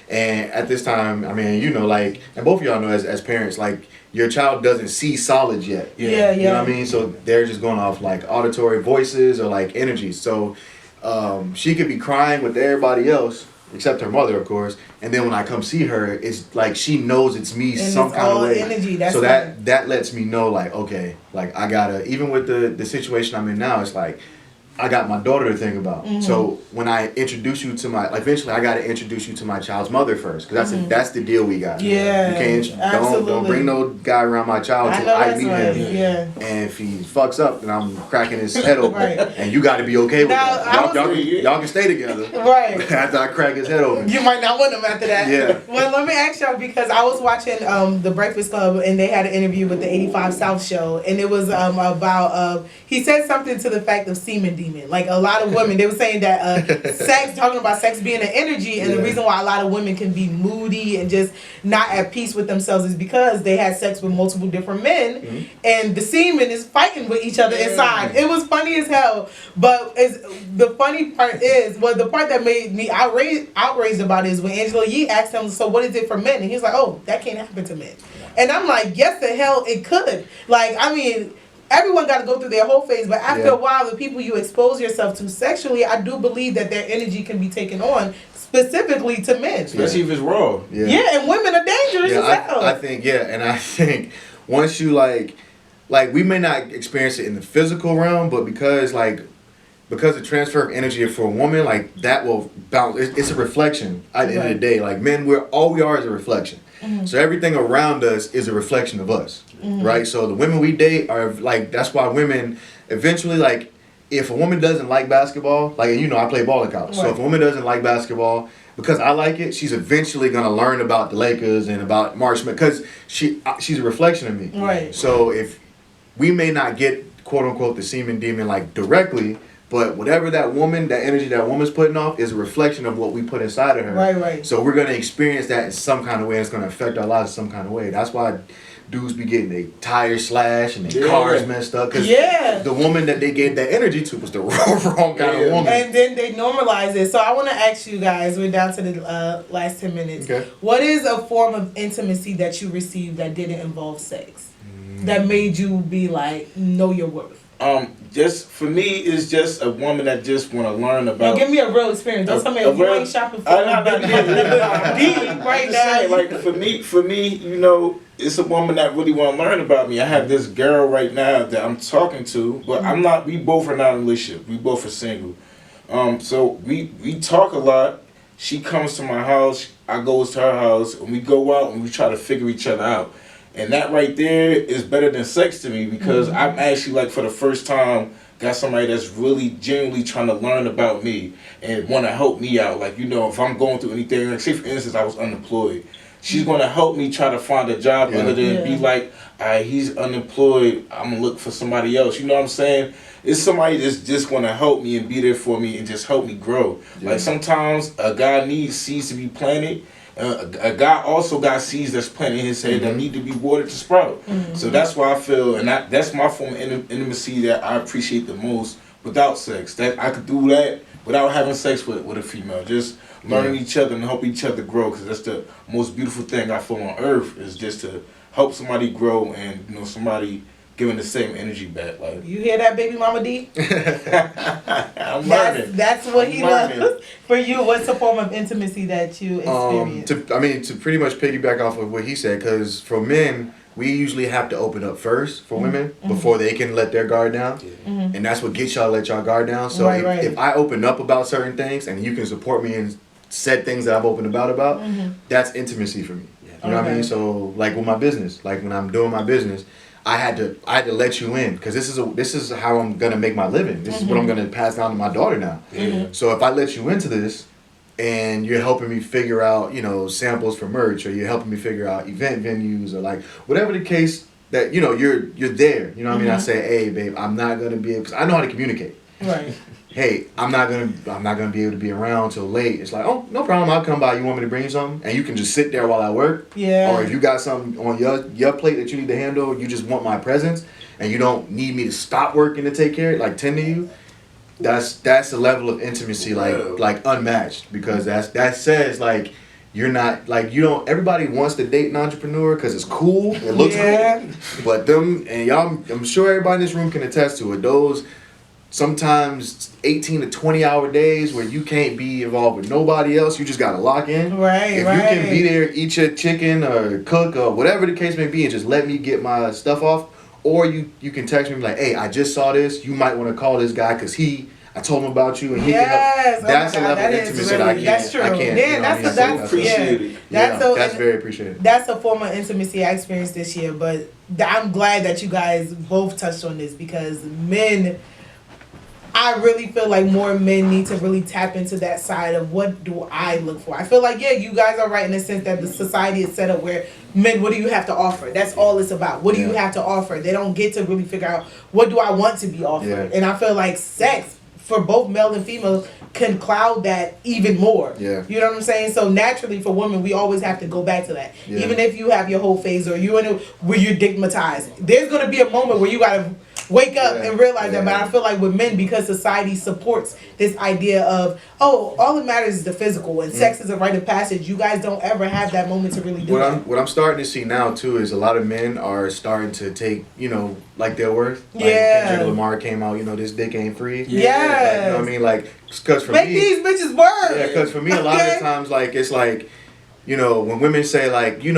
And at this time, I mean, you know, like, and both of y'all know as parents, like, your child doesn't see solids yet. You know what I mean? So they're just going off like auditory voices or like energies. So she could be crying with everybody else, except her mother, of course. And then when I come see her, it's like she knows it's me and some kind of way. Energy. That's so that lets me know, like, okay, like I gotta, even with the situation I'm in now, it's like I got my daughter to think about. So when I introduce you to my, like, eventually I got to introduce you to my child's mother first, because that's the deal we got. Yeah, you can't don't bring no guy around my child until I meet him. Yeah. And if he fucks up, then I'm cracking his head open. And you got to be okay with that. Y'all can stay together. Right. After I crack his head open. You might not want him after that. Yeah. Well, let me ask y'all, because I was watching The Breakfast Club, and they had an interview with the 85 South show, and it was about he said something to the fact of semen demon. Like, a lot of women, they were saying that talking about sex being an energy, and the reason why a lot of women can be moody and just not at peace with themselves is because they had sex with multiple different men, and the semen is fighting with each other inside. It was funny as hell, but the funny part is, the part that made me outraged about it is when Angela Yee asked him, so what is it for men? And he's like, oh, that can't happen to men. And I'm like, yes, the hell it could. Like, I mean, everyone got to go through their whole phase, but after a while, the people you expose yourself to sexually, I do believe that their energy can be taken on, specifically to men. Especially if it's raw. Yeah, and women are dangerous as hell. I think once you like we may not experience it in the physical realm, but because the transfer of energy for a woman, like, that will bounce. It's a reflection at the end of the day. Like, men, all we are is a reflection. So everything around us is a reflection of us, right? So the women we date are like, that's why women eventually, like, if a woman doesn't like basketball, like, you know, I play ball in college. So if a woman doesn't like basketball, because I like it, she's eventually gonna learn about the Lakers and about March, because she's a reflection of me. Right. So if we may not get, quote unquote, the semen demon like directly, but whatever that energy that woman's putting off is a reflection of what we put inside of her. Right. So we're going to experience that in some kind of way. It's going to affect our lives in some kind of way. That's why dudes be getting their tires slashed and their cars messed up. Because the woman that they gave that energy to was the wrong kind of woman. And then they normalize it. So I want to ask you guys, we're down to the last 10 minutes. Okay. What is a form of intimacy that you received that didn't involve sex? That made you be like, know your worth? Just for me, it's just a woman that just want to learn about. Give me a real experience. Don't tell me you ain't shopping for right now. Like, for me, you know, it's a woman that really want to learn about me. I have this girl right now that I'm talking to, but we both are not in a relationship. We both are single. So we talk a lot. She comes to my house, I goes to her house, and we go out and we try to figure each other out. And that right there is better than sex to me, because I'm actually, like, for the first time, got somebody that's really genuinely trying to learn about me and want to help me out. Like, you know, if I'm going through anything, like, say for instance, I was unemployed. She's going to help me try to find a job other than be like, he's unemployed. I'm gonna look for somebody else. You know what I'm saying? It's somebody that's just gonna help me and be there for me and just help me grow. Yeah. Like sometimes a guy needs seeds to be planted. A guy also got seeds that's planted in his head that need to be watered to sprout. So that's why I feel, and that's my form of intimacy that I appreciate the most without sex. That I could do that without having sex with a female. Just learning each other and help each other grow, because that's the most beautiful thing I feel on earth, is just to help somebody grow and somebody giving the same energy back. Like, you hear that, baby mama D? I'm learning. That's what he loves. For you, what's the form of intimacy that you experience? To pretty much piggyback off of what he said, because for men, we usually have to open up first for women before they can let their guard down. And that's what gets y'all to let y'all guard down. So if I open up about certain things and you can support me in said things that I've opened about, that's intimacy for me. You know what I mean? So like with my business, like when I'm doing my business, I had to let you in, because this is how I'm gonna make my living. This is what I'm gonna pass down to my daughter now. So if I let you into this, and you're helping me figure out, samples for merch, or you're helping me figure out event venues, or like whatever the case that you're there. You know what I mean? I say, hey, babe, I'm not gonna be able, because I know how to communicate. Right. Hey, I'm not gonna be able to be around till late. It's like, oh, no problem, I'll come by. You want me to bring you something? And you can just sit there while I work. Yeah. Or if you got something on your plate that you need to handle, you just want my presence, and you don't need me to stop working to take care of it, like tend to you. That's a level of intimacy like unmatched, because that says like you're not like everybody wants to date an entrepreneur because it's cool, it looks cool, but them and y'all, I'm sure everybody in this room can attest to it, those sometimes 18 to 20 hour days where you can't be involved with nobody else, you just gotta lock in. Right. If you can be there, eat your chicken or cook or whatever the case may be, and just let me get my stuff off. Or you can text me like, hey, I just saw this. You might want to call this guy because I told him about you, and he can help. That's a level of intimacy that I can't. That's true. That's appreciated. That's very appreciated. That's a form of intimacy I experienced this year. But I'm glad that you guys both touched on this, because men, I really feel like more men need to really tap into that side of what do I look for. I feel like, you guys are right in the sense that the society is set up where men, what do you have to offer? That's all it's about. What do you have to offer? They don't get to really figure out, what do I want to be offered? Yeah. And I feel like sex, for both male and female, can cloud that even more. Yeah. You know what I'm saying? So naturally for women, we always have to go back to that. Yeah. Even if you have your whole phase, or where you're stigmatized, there's going to be a moment where you got to wake up and realize that. But I feel like with men, because society supports this idea of, all that matters is the physical, and sex is a rite of passage, you guys don't ever have that moment to really do it. What I'm starting to see now too is a lot of men are starting to take, like their worth. Like Kendrick Lamar came out, this dick ain't free. Yeah. Like, you know what I mean? Like, because for Make me, these bitches work. Yeah, because for me, a lot of the times, like, it's like, when women say, like, you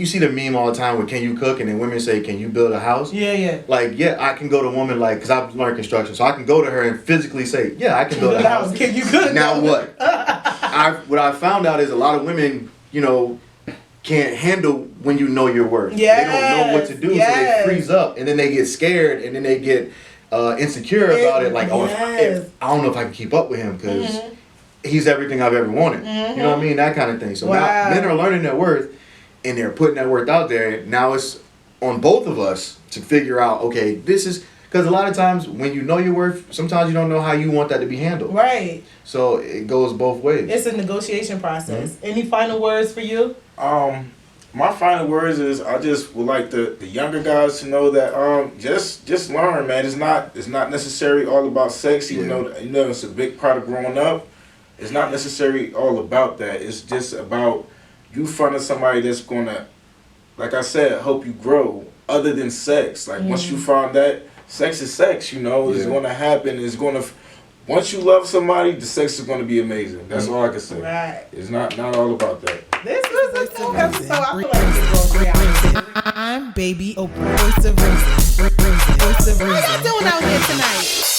see the meme all the time with, can you cook? And then women say, can you build a house? Yeah. Like, I can go to a woman, like, because I've learned construction, so I can go to her and physically say, yeah, I can build a house. Can you cook? Now what? What I found out is a lot of women, can't handle when you know your worth. Yes. They don't know what to do, so they freeze up, and then they get scared, and then they get insecure about it. Like, if I don't know if I can keep up with him, because he's everything I've ever wanted. You know what I mean? That kind of thing. So now men are learning their worth, and they're putting that worth out there. Now it's on both of us to figure out, okay, this is, because a lot of times when you know your worth, sometimes you don't know how you want that to be handled. Right. So it goes both ways. It's a negotiation process. Any final words for you? My final words is, I just would like the younger guys to know that just learn, man. It's not necessarily all about sex, even though it's a big part of growing up. It's not necessarily all about that. It's just about you finding somebody that's gonna, like I said, help you grow other than sex. Like once you find that, sex is sex, it's gonna happen. Once you love somebody, the sex is gonna be amazing. That's all I can say. Right. It's not all about that. This was a cool episode. I feel like this is going to be I'm Baby Oprah. Voice of reason. What are y'all doing out here tonight?